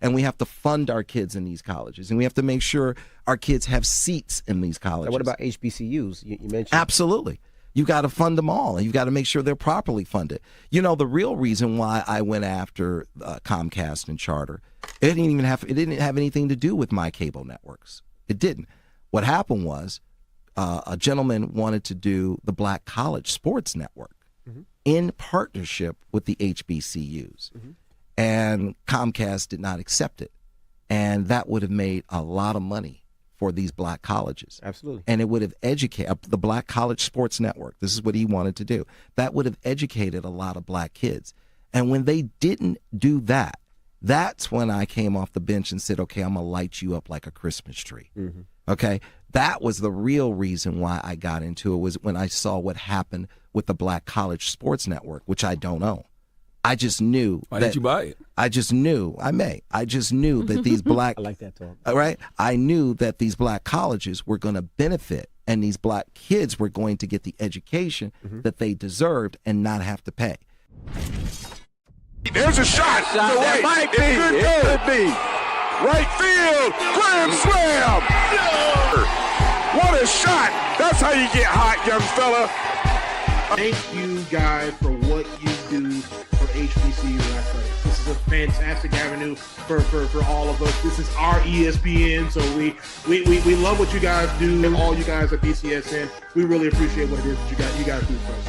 And we have to fund our kids in these colleges, and we have to make sure our kids have seats in these colleges. Now, what about HBCUs? You mentioned. Absolutely. You got to fund them all, and you've got to make sure they're properly funded. You know, the real reason why I went after Comcast and Charter, it didn't have anything to do with my cable networks. It didn't. What happened was a gentleman wanted to do the Black College Sports Network in partnership with the HBCUs. And Comcast did not accept it. And that would have made a lot of money for these black colleges. Absolutely. And it would have educated the Black College Sports Network. This is what he wanted to do. That would have educated a lot of black kids. And when they didn't do that, that's when I came off the bench and said, okay, I'm going to light you up like a Christmas tree. Okay? That was the real reason why I got into it, was when I saw what happened with the Black College Sports Network, which I don't own. I just knew. Why didn't you buy it? I just knew. I just knew that these black. I like that talk. Right? I knew that these black colleges were going to benefit, and these black kids were going to get the education that they deserved and not have to pay. There's a shot. That might be. It could be. Right field. Grand slam. What a shot. That's how you get hot, young fella. Thank you guys for what you do for HBCU athletics. This is a fantastic avenue for all of us. This is our ESPN, so we love what you guys do, and all you guys at BCSN. We really appreciate what it is that you guys do for us.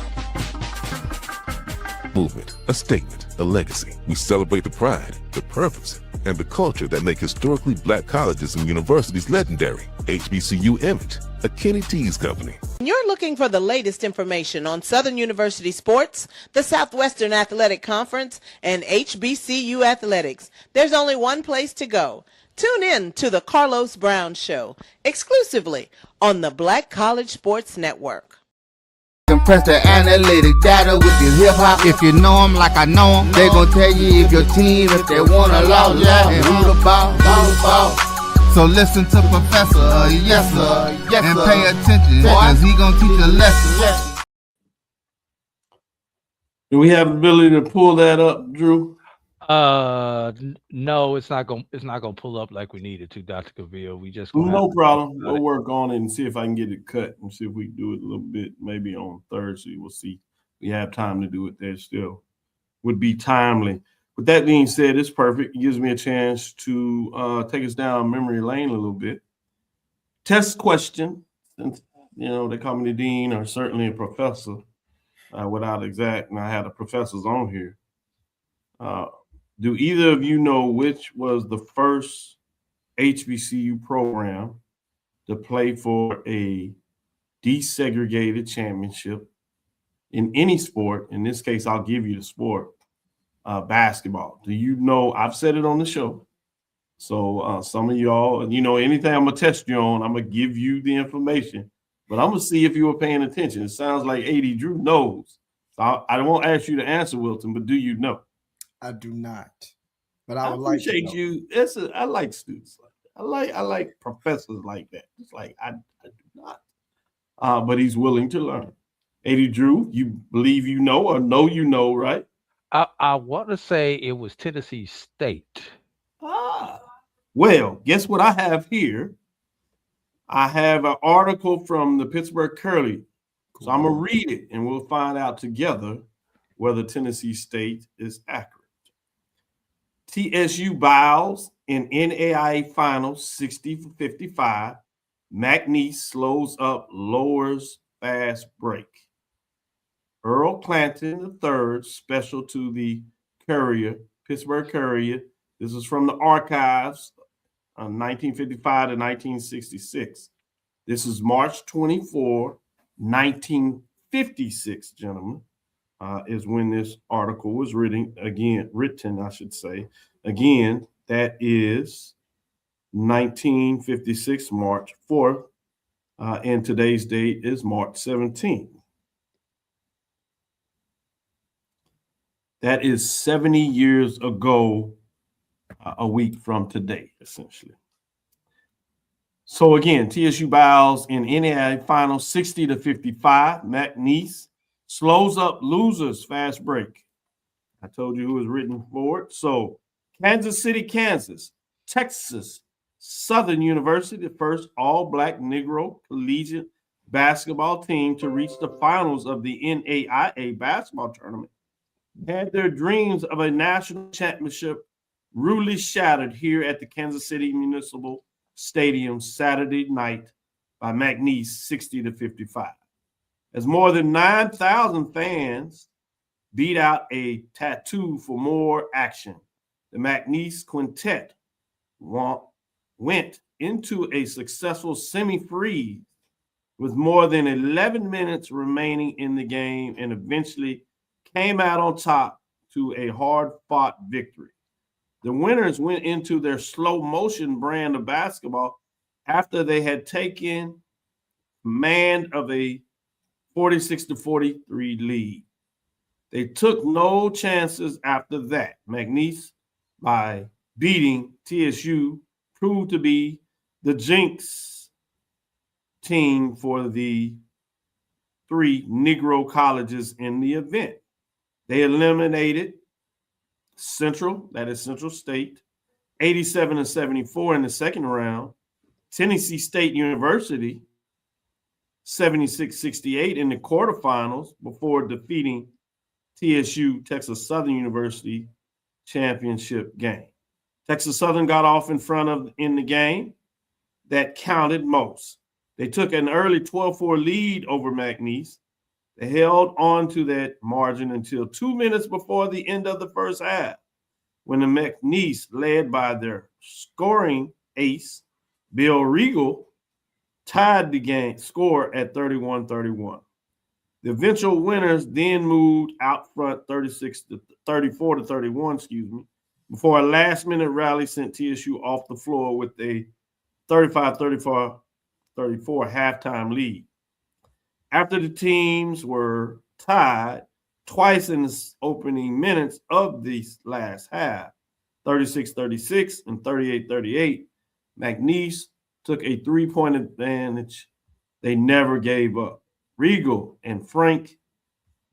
Movement, a statement, a legacy. We celebrate the pride, the purpose, and the culture that make historically black colleges and universities legendary. HBCU Image, a Kenny T's company. You're looking for the latest information on Southern University sports, the Southwestern Athletic Conference, and HBCU athletics. There's only one place to go. Tune in to the Carlos Brown Show, exclusively on the Black College Sports Network. Compress the analytic data with your hip hop. If you know them like I know them, they gon' tell you if your team, if they wanna lose, and who the ball. So listen to Professor, yes sir, and pay attention, cause he gon' teach a lesson. Do we have the ability to pull that up, Drew? No, it's not gonna pull up like we needed to, Dr. Cavil. We just gonna have No to talk problem. about We'll it. work on it and see if I can get it cut and see if we can do it a little bit maybe on Thursday. We'll see. We have time to do it there still. Would be timely. With that being said, it's perfect. It gives me a chance to take us down memory lane a little bit. Test question, since they call me the dean or certainly a professor, without exact, and I had the professors on here. Do either of you know which was the first HBCU program to play for a desegregated championship in any sport? In this case, I'll give you the sport, basketball. Do you know? I've said it on the show. So some of y'all, anything I'm going to test you on, I'm going to give you the information. But I'm going to see if you were paying attention. It sounds like AD Drew knows. So I won't ask you to answer, Wilton, but do you know? I do not. But I I would like to appreciate know. you. I like students like that. I like professors like that. It's like I do not. But he's willing to learn. AD Drew, you believe you know or know you know, right? I want to say it was Tennessee State. Well, guess what I have here? I have an article from the Pittsburgh Courier. So I'm going to read it and we'll find out together whether Tennessee State is accurate. TSU bows in NAIA finals 60-55. McNeese slows up, lowers fast break. Earl Clanton III, special to the Courier, Pittsburgh Courier. This is from the archives, 1955 to 1966. This is March 24, 1956, gentlemen, is when this article was written, I should say. Again, that is 1956, March 4th, and today's date is March 17th. That is 70 years ago, a week from today, essentially. So again, TSU bows in NAIA final 60-55. McNeese slows up losers fast break. I told you who was written for it. So Kansas City, Kansas, Texas Southern University, the first all-black Negro collegiate basketball team to reach the finals of the NAIA basketball tournament, had their dreams of a national championship rudely shattered here at the Kansas City Municipal Stadium Saturday night by McNeese 60-55. As more than 9,000 fans beat out a tattoo for more action, the McNeese quintet went into a successful semi-freeze with more than 11 minutes remaining in the game and eventually came out on top to a hard-fought victory. The winners went into their slow motion brand of basketball after they had taken command of a 46-43 lead. They took no chances after that. McNeese, by beating TSU, proved to be the jinx team for the three Negro colleges in the event. They eliminated Central, that is Central State, 87-74 in the second round. Tennessee State University, 76-68 in the quarterfinals before defeating TSU, Texas Southern University, championship game. Texas Southern got off in the game that counted most. They took an early 12-4 lead over McNeese. They held on to that margin until 2 minutes before the end of the first half, when the McNeese, led by their scoring ace, Bill Regal, tied the game score at 31-31. The eventual winners then moved out front 34-31, before a last-minute rally sent TSU off the floor with a 35-34 halftime lead. After the teams were tied twice in the opening minutes of the last half, 36-36 and 38-38, McNeese took a three-point advantage. They never gave up. Regal and Frank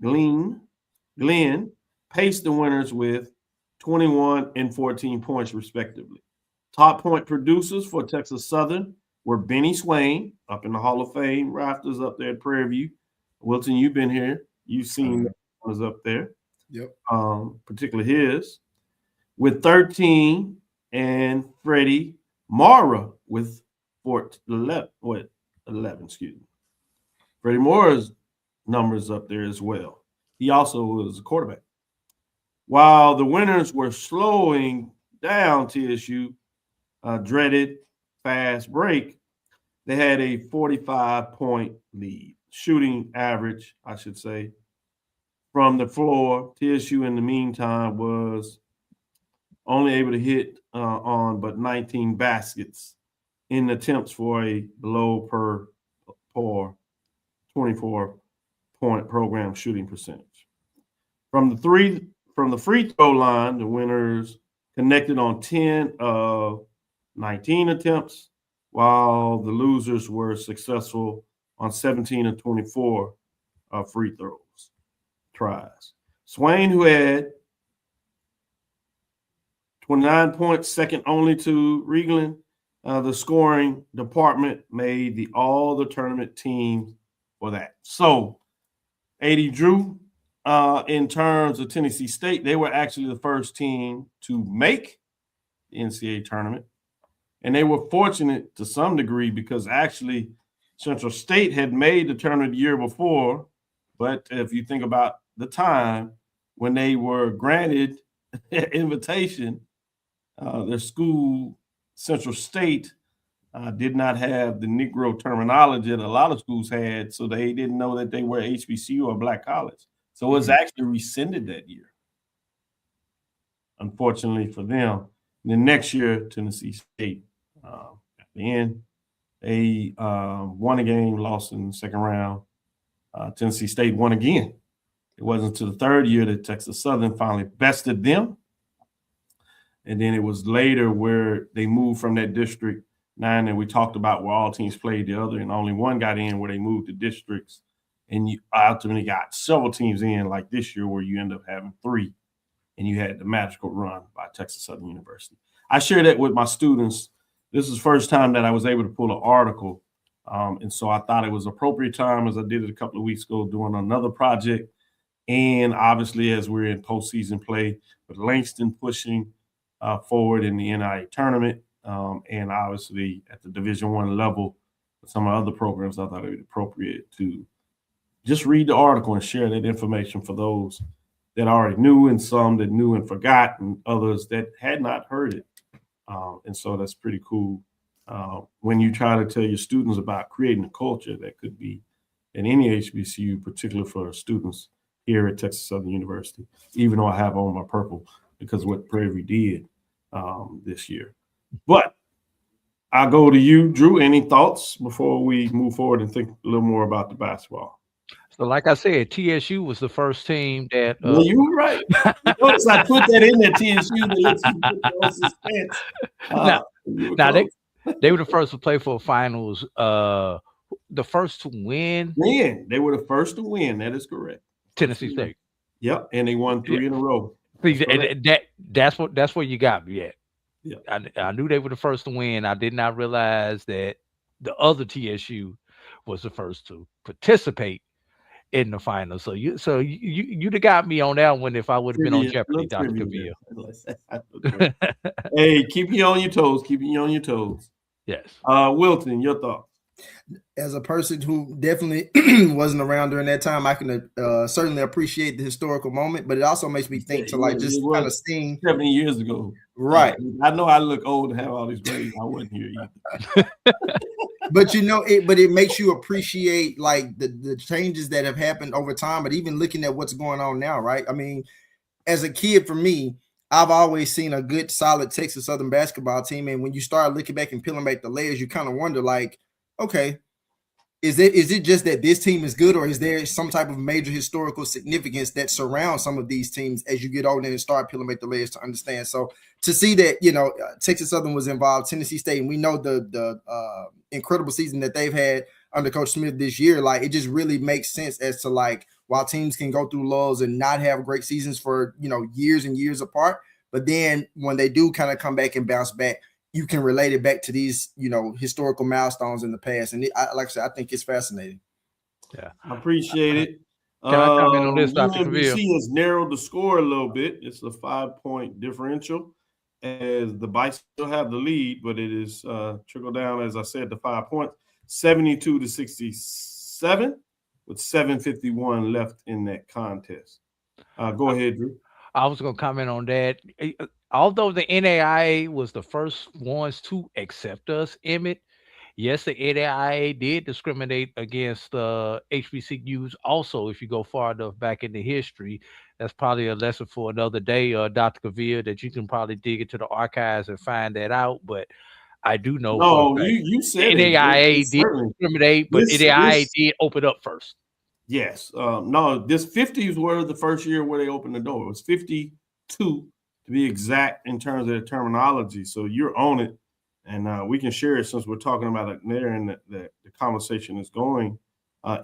Glenn paced the winners with 21 and 14 points, respectively. Top point producers for Texas Southern were Benny Swain, up in the Hall of Fame rafters up there at Prairie View. Wilton, you've been here. You've seen the numbers up there. Yep. Particularly his, with 13, and Freddie Mara with 11, excuse me. Freddie Mara's numbers up there as well. He also was a quarterback. While the winners were slowing down TSU, dreaded fast break, they had a 45-point lead. Shooting average, I should say, from the floor. TSU in the meantime was only able to hit on but 19 baskets in attempts for a below per 24-point program shooting percentage. From the free throw line, the winners connected on 10 of 19 attempts, while the losers were successful on 17 of 24 free throws tries. Swain, who had 29 points, second only to Reagland, the scoring department made all the tournament teams for that. So, 80 Drew, in terms of Tennessee State, they were actually the first team to make the NCAA tournament. And they were fortunate to some degree because actually Central State had made the tournament the year before. But if you think about the time when they were granted invitation, their school, Central State, did not have the Negro terminology that a lot of schools had, so they didn't know that they were HBCU or Black college. So it was actually rescinded that year, unfortunately for them. And then next year, Tennessee State, at the end, they won a game, lost in the second round. Tennessee State won again. It wasn't until the third year that Texas Southern finally bested them. And then it was later where they moved from that District 9 that we talked about where all teams played the other, and only one got in where they moved to districts. And you ultimately got several teams in, like this year where you end up having 3, and you had the magical run by Texas Southern University. I share that with my students. This is the first time that I was able to pull an article. And so I thought it was appropriate time, as I did it a couple of weeks ago, doing another project. And obviously, as we're in postseason play, with Langston pushing forward in the NAIA tournament, and obviously at the Division I level, with some other programs, I thought it was appropriate to just read the article and share that information for those that already knew, and some that knew and forgot, and others that had not heard it. And so that's pretty cool when you try to tell your students about creating a culture that could be in any HBCU, particularly for students here at Texas Southern University, even though I have on my purple because of what Prairie did this year. But I'll go to you, Drew. Any thoughts before we move forward and think a little more about the basketball? So, like I said, TSU was the first team that. Well, you were right. Notice I put that in there, TSU, to let you put on suspense. Now they were the first to play for finals. The first to win. They were the first to win. That is correct. Tennessee State. Yep, and they won 3 in a row. That's where you got me at. Yeah, I knew they were the first to win. I did not realize that the other TSU was the first to participate in the final. So you'd have got me on that one if I would have been on Jeopardy, Dr. Cavil. Hey, keep you on your toes. Keeping you on your toes. Yes. Wilton, your thoughts? As a person who definitely wasn't around during that time, I can certainly appreciate the historical moment, but it also makes me think to like just kind of seeing 70 years ago. Right. I know I look old and have all these grades. I wasn't here either. But it makes you appreciate like the changes that have happened over time, but even looking at what's going on now, right? I mean, as a kid, for me, I've always seen a good, solid Texas Southern basketball team. And when you start looking back and peeling back the layers, you kind of wonder, like, okay, is it just that this team is good, or is there some type of major historical significance that surrounds some of these teams as you get older and start peeling back the layers to understand? So to see that, Texas Southern was involved, Tennessee State, and we know the incredible season that they've had under Coach Smith this year, like it just really makes sense as to like, while teams can go through lulls and not have great seasons for, years and years apart, But then when they do kind of come back and bounce back, you can relate it back to these, historical milestones in the past. And like I said, I think it's fascinating. Yeah, I appreciate it. Can I comment on this, Dr. UMBC Cavil? has narrowed the score a little bit. It's a 5-point differential, as the Bison still have the lead, but it is trickled down, as I said, to 5 points, 72-67, with 7:51 left in that contest. Go ahead, Drew. I was going to comment on that. Although the NAIA was the first ones to accept us, Emmett, yes, the NAIA did discriminate against HBCUs. Also, if you go far enough back into history, that's probably a lesson for another day, Dr. Cavil, that you can probably dig into the archives and find that out. But I do know for a No, fact you said it. NAIA did Certainly. discriminate, but NAIA did open up first. Yes. No, this 50s were the first year where they opened the door. It was 52 to be exact in terms of the terminology. So you're on it, and we can share it since we're talking about it there, and the conversation is going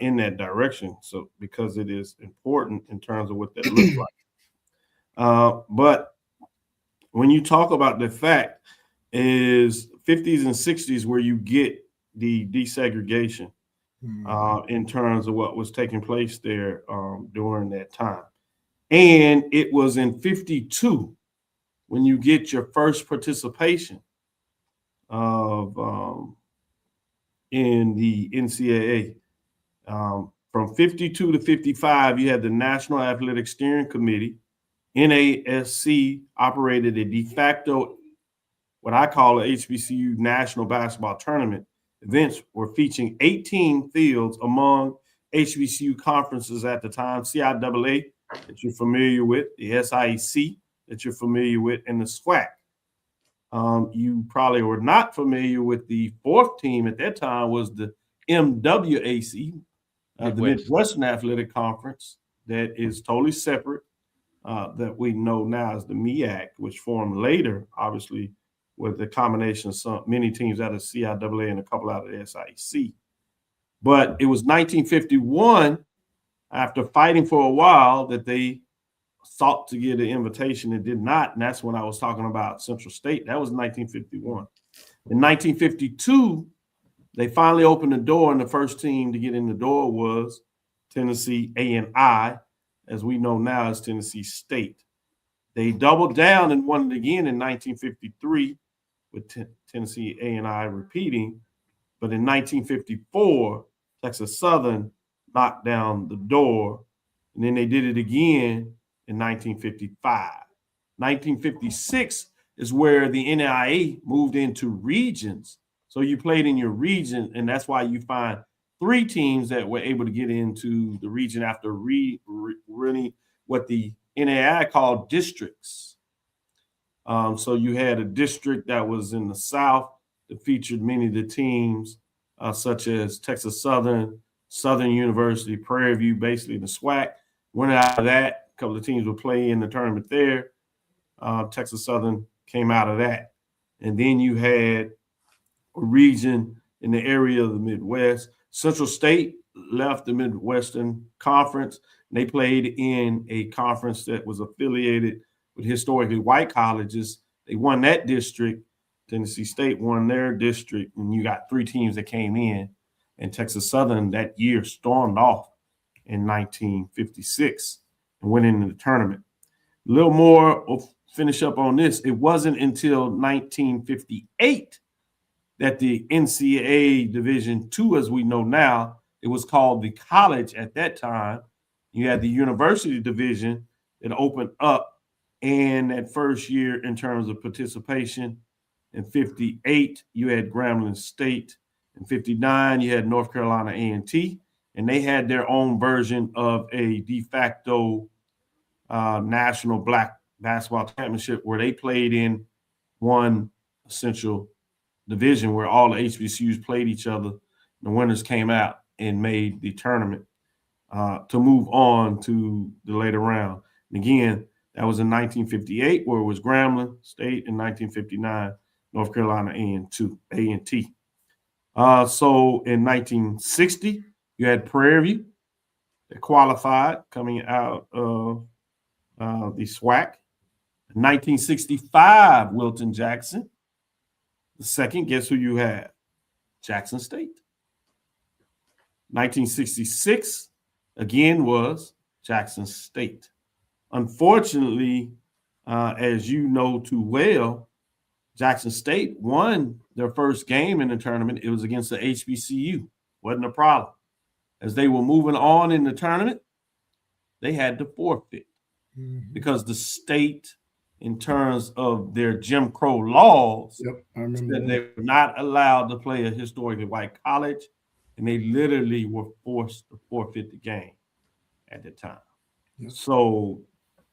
in that direction. So because it is important in terms of what that looks like. But when you talk about the fact is 50s and 60s where you get the desegregation. In terms of what was taking place there during that time. And it was in 52 when you get your first participation of in the NCAA. From 52 to 55, you had the National Athletic Steering Committee. NASC operated a de facto, what I call a HBCU National Basketball Tournament. Events were featuring 18 fields among HBCU conferences at the time, CIAA that you're familiar with, the SIEC that you're familiar with, and the SWAC. You probably were not familiar with the fourth team at that time was the MWAC, the Midwestern Athletic Conference, that is totally separate, that we know now as the MEAC, which formed later, obviously, with the combination of many teams out of CIAA and a couple out of the SIEC. But it was 1951, after fighting for a while, that they sought to get an invitation and did not. And that's when I was talking about Central State. That was 1951. In 1952, they finally opened the door, and the first team to get in the door was Tennessee A&I, as we know now as Tennessee State. They doubled down and won it again in 1953 with Tennessee A&I repeating. But in 1954, Texas Southern knocked down the door, and then they did it again in 1955. 1956 is where the NAIA moved into regions. So you played in your region, and that's why you find 3 teams that were able to get into the region after really what the NAIA called districts. So you had a district that was in the South that featured many of the teams, such as Texas Southern, Southern University, Prairie View, basically the SWAC. Went out of that. A couple of teams would play in the tournament there. Texas Southern came out of that. And then you had a region in the area of the Midwest. Central State left the Midwestern Conference. And they played in a conference that was affiliated with historically white colleges. They won that district. Tennessee State won their district, and you got 3 teams that came in. And Texas Southern that year stormed off in 1956 and went into the tournament. A little more, we'll finish up on this. It wasn't until 1958 that the NCAA Division II, as we know now, it was called the college at that time. You had the university division that opened up, and that first year in terms of participation, in 58, you had Grambling State. In 59, you had North Carolina A&T, and they had their own version of a de facto national black basketball championship where they played in one essential division where all the HBCUs played each other. The winners came out and made the tournament to move on to the later round. And again, that was in 1958 where it was Grambling State, in 1959, North Carolina A&T. So in 1960, you had Prairie View that qualified coming out of the SWAC. 1965, Wilton Jackson. The second, guess who you have? Jackson State. 1966, again, was Jackson State. Unfortunately, as you know too well, Jackson State won their first game in the tournament. It was against the HBCU. Wasn't a problem. As they were moving on in the tournament, they had to forfeit because the state, in terms of their Jim Crow laws, said they were not allowed to play a historically white college, and they literally were forced to forfeit the game at the time. So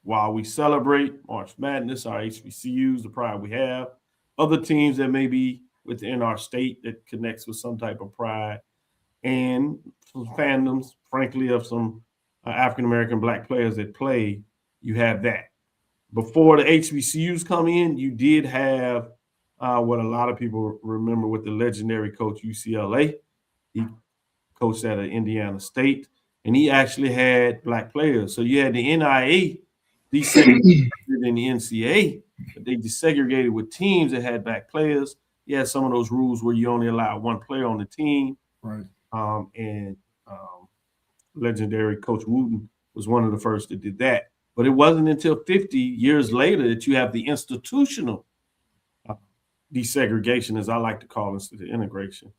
while we celebrate March Madness, our HBCUs, the pride we have, other teams that may be within our state that connects with some type of pride, and some fandoms, frankly, of some African-American Black players that play, you have that. Before the HBCUs come in, you did have what a lot of people remember with the legendary coach UCLA. He coached at Indiana State, and he actually had Black players. So you had the NAIA desegregated in the NCAA, but they desegregated with teams that had Black players. You had some of those rules where you only allow one player on the team. Right. Legendary Coach Wooten was one of the first that did that. But it wasn't until 50 years later that you have the institutional desegregation, as I like to call it, the integration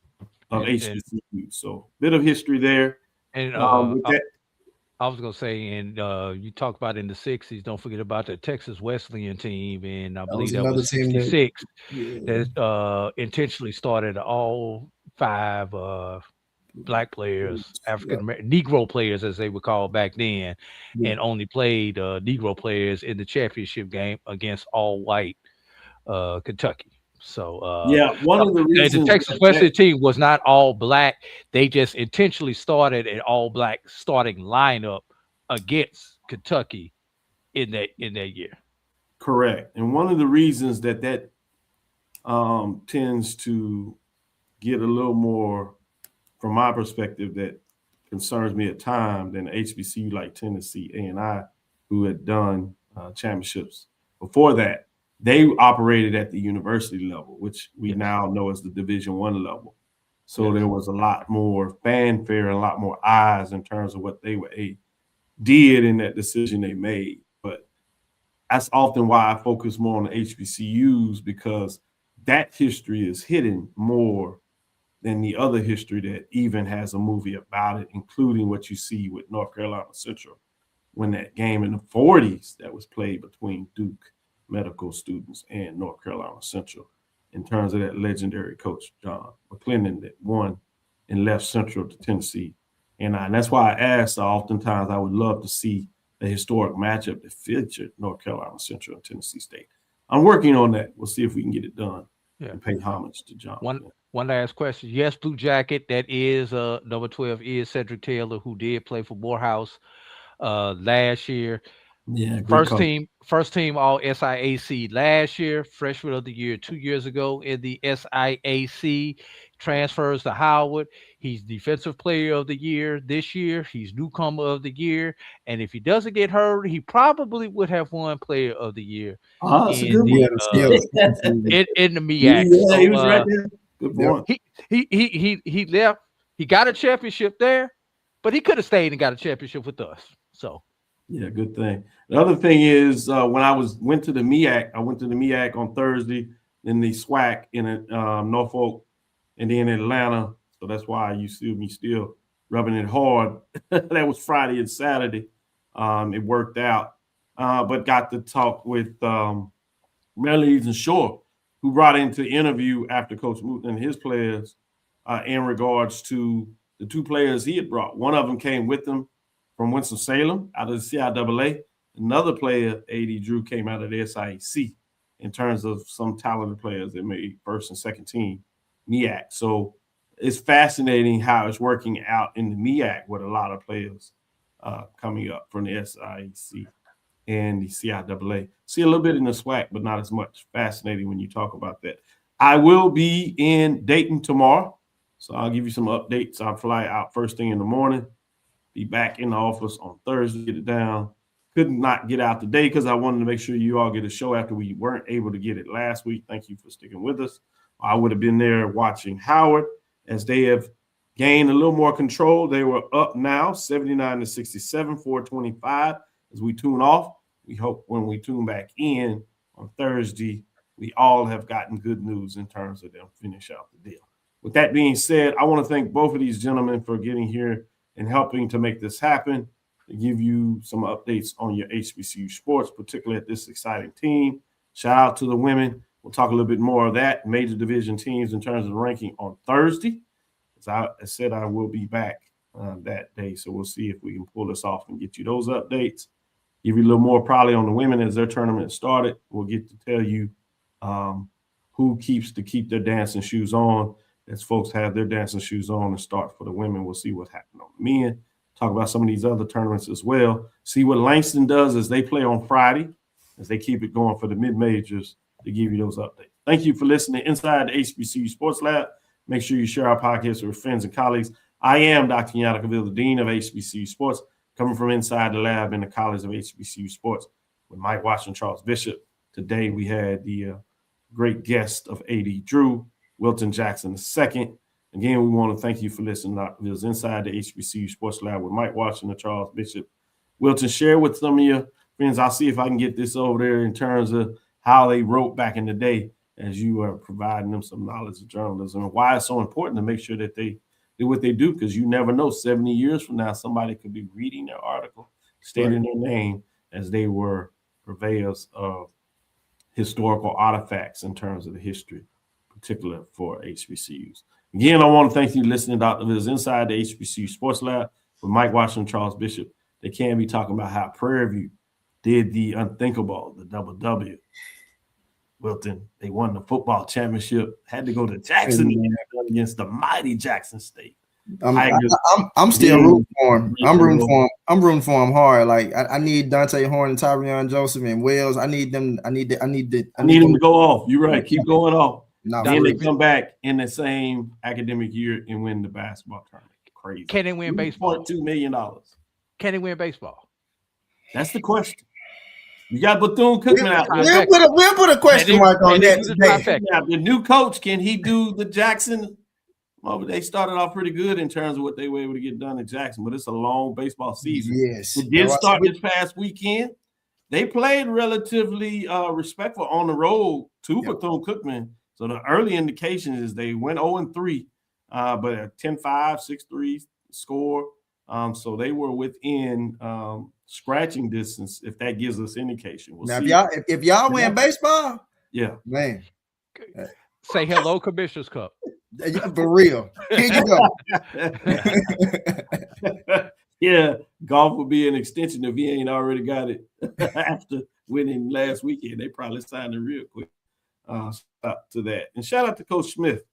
of HBCU. So bit of history there. And I was gonna say, and you talk about in the '60s. Don't forget about the Texas Wesleyan team, and I believe that was '66. That intentionally started all 5 Black players, African American, Negro players, as they were called back then, and only played Negro players in the championship game against all white Kentucky. So one of the reasons the Texas Wesleyan team was not all Black. They just intentionally started an all Black starting lineup against Kentucky in that year. Correct. And one of the reasons that tends to get a little more, from my perspective, that concerns me at times than HBCU like Tennessee A&I, who had done championships before that. They operated at the university level, which we now know as the Division I level. So there was a lot more fanfare and a lot more eyes in terms of what they did in that decision they made. But that's often why I focus more on the HBCUs, because that history is hidden more than the other history that even has a movie about it, including what you see with North Carolina Central, when that game in the 40s that was played between Duke medical students and North Carolina Central, in terms of that legendary coach, John McClendon, that won and left Central to Tennessee. And that's why I asked, oftentimes I would love to see a historic matchup that featured North Carolina Central and Tennessee State. I'm working on that. We'll see if we can get it done and pay homage to John. One last question. Yes, Blue Jacket, that is number 12 is Cedric Taylor, who did play for Morehouse last year. Yeah, first team all SIAC last year, freshman of the year 2 years ago in the SIAC, transfers to Howard. He's defensive player of the year this year. He's newcomer of the year. And if he doesn't get hurt, he probably would have won player of the year in the MEAC. Yeah, he was right there. Good point. He left. He got a championship there, but he could have stayed and got a championship with us. So yeah, good thing. The other thing is when I went to the MEAC, I went to the MEAC on Thursday, then the SWAC in Norfolk, and then Atlanta. So that's why you see me still rubbing it hard. That was Friday and Saturday. It worked out, but got to talk with Mellies and Shore, who brought in to interview after Coach Wooten and his players in regards to the 2 players he had brought. One of them came with him from Winston-Salem out of the CIAA. Another player, AD Drew, came out of the SIAC in terms of some talented players that made first and second team MEAC. So it's fascinating how it's working out in the MEAC with a lot of players coming up from the SIAC and the CIAA. See a little bit in the SWAC, but not as much. Fascinating when you talk about that. I will be in Dayton tomorrow, so I'll give you some updates. I'll fly out first thing in the morning, be back in the office on Thursday, get it down, could not get out today because I wanted to make sure you all get a show after we weren't able to get it last week. Thank you for sticking with us. I would have been there watching Howard as they have gained a little more control. They were up now 79-67, 425 as we tune off. We hope when we tune back in on Thursday, we all have gotten good news in terms of them finish out the deal. With that being said, I want to thank both of these gentlemen for getting here and helping to make this happen, to give you some updates on your HBCU sports, particularly at this exciting team. Shout out to the women. We'll talk a little bit more of that, major division teams in terms of the ranking on Thursday. As I said, I will be back that day, so we'll see if we can pull this off and get you those updates. Give you a little more probably on the women as their tournament started. We'll get to tell you who keep their dancing shoes on as folks have their dancing shoes on and start for the women. We'll see what happened on the men. Talk about some of these other tournaments as well. See what Langston does as they play on Friday, as they keep it going for the mid-majors to give you those updates. Thank you for listening inside the HBCU Sports Lab. Make sure you share our podcast with friends and colleagues. I am Dr. Kenyatta Cavil, the Dean of HBCU Sports, coming from inside the lab in the College of HBCU Sports with Mike Washington, Charles Bishop. Today we had the great guest of AD Drew, Wilton Jackson II. Again, we want to thank you for listening to this inside the HBCU Sports Lab with Mike Washington, Charles Bishop. Wilton, share with some of your friends. I'll see if I can get this over there in terms of how they wrote back in the day as you are providing them some knowledge of journalism and why it's so important to make sure that they do what they do, because you never know, 70 years from now, somebody could be reading their article, stating their name as they were purveyors of historical artifacts in terms of the history, particularly for HBCUs. Again, I want to thank you for listening to Dr. Viz Inside the HBCU Sports Lab with Mike Washington, Charles Bishop. They can't be talking about how Prairie View did the unthinkable, the double W. Wilton, they won the football championship, had to go to Jackson against the mighty Jackson State. I'm still rooting for him. I'm rooting for him hard. Like I need Dante Horn and Tyrion Joseph and Wells. I need them. I need them to go off. You're right. Keep going off. Then they come back in the same academic year and win the basketball tournament. Crazy. Can they win baseball? $2 million. Can they win baseball? That's the question. You got Bethune-Cookman out there. We'll put a question mark on that. Now, the new coach, can he do the Jackson? Well, they started off pretty good in terms of what they were able to get done at Jackson, but it's a long baseball season. Yes. It did start this past weekend. They played relatively respectful on the road to Bethune-Cookman. So the early indication is they went 0-3, but a 10-5, 6-3 score. So they were within scratching distance, if that gives us indication. We'll see. If y'all win baseball, man. Say hello, Commissioner's Cup. For real. Here you go. Yeah, golf will be an extension if he ain't already got it after winning last weekend. They probably signed it real quick. Shout out to that. And shout out to Coach Smith,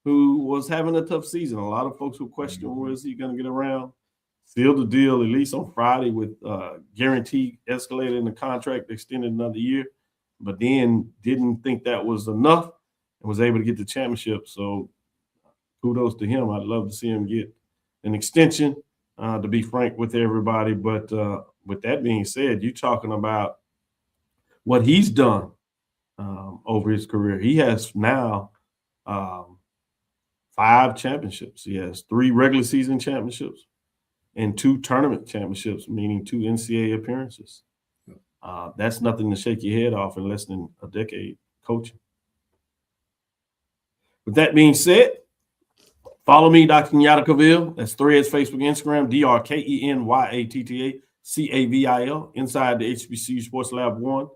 who was having a tough season. A lot of folks who question, where is he going to get around? Sealed the deal, at least on Friday, with guarantee escalated in the contract, extended another year, but then didn't think that was enough and was able to get the championship. So kudos to him. I'd love to see him get an extension, to be frank with everybody. But with that being said, you're talking about what he's done over his career. He has now 5 championships. He has 3 regular season championships and 2 tournament championships, meaning 2 NCAA appearances. That's nothing to shake your head off in less than a decade coaching. With that being said, follow me, Dr. Kenyatta Cavil. That's Threads, Facebook, Instagram, DrKenyattaCavil, inside the HBCU Sports Lab 1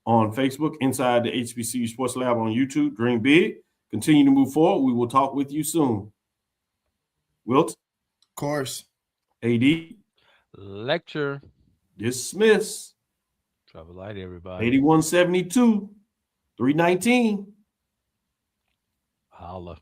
on Facebook, inside the HBCU Sports Lab on YouTube. Dream big. Continue to move forward. We will talk with you soon. Wilt? Of course. AD? Lecture. Dismiss. Travel light, everybody. 8172, 319. Holla.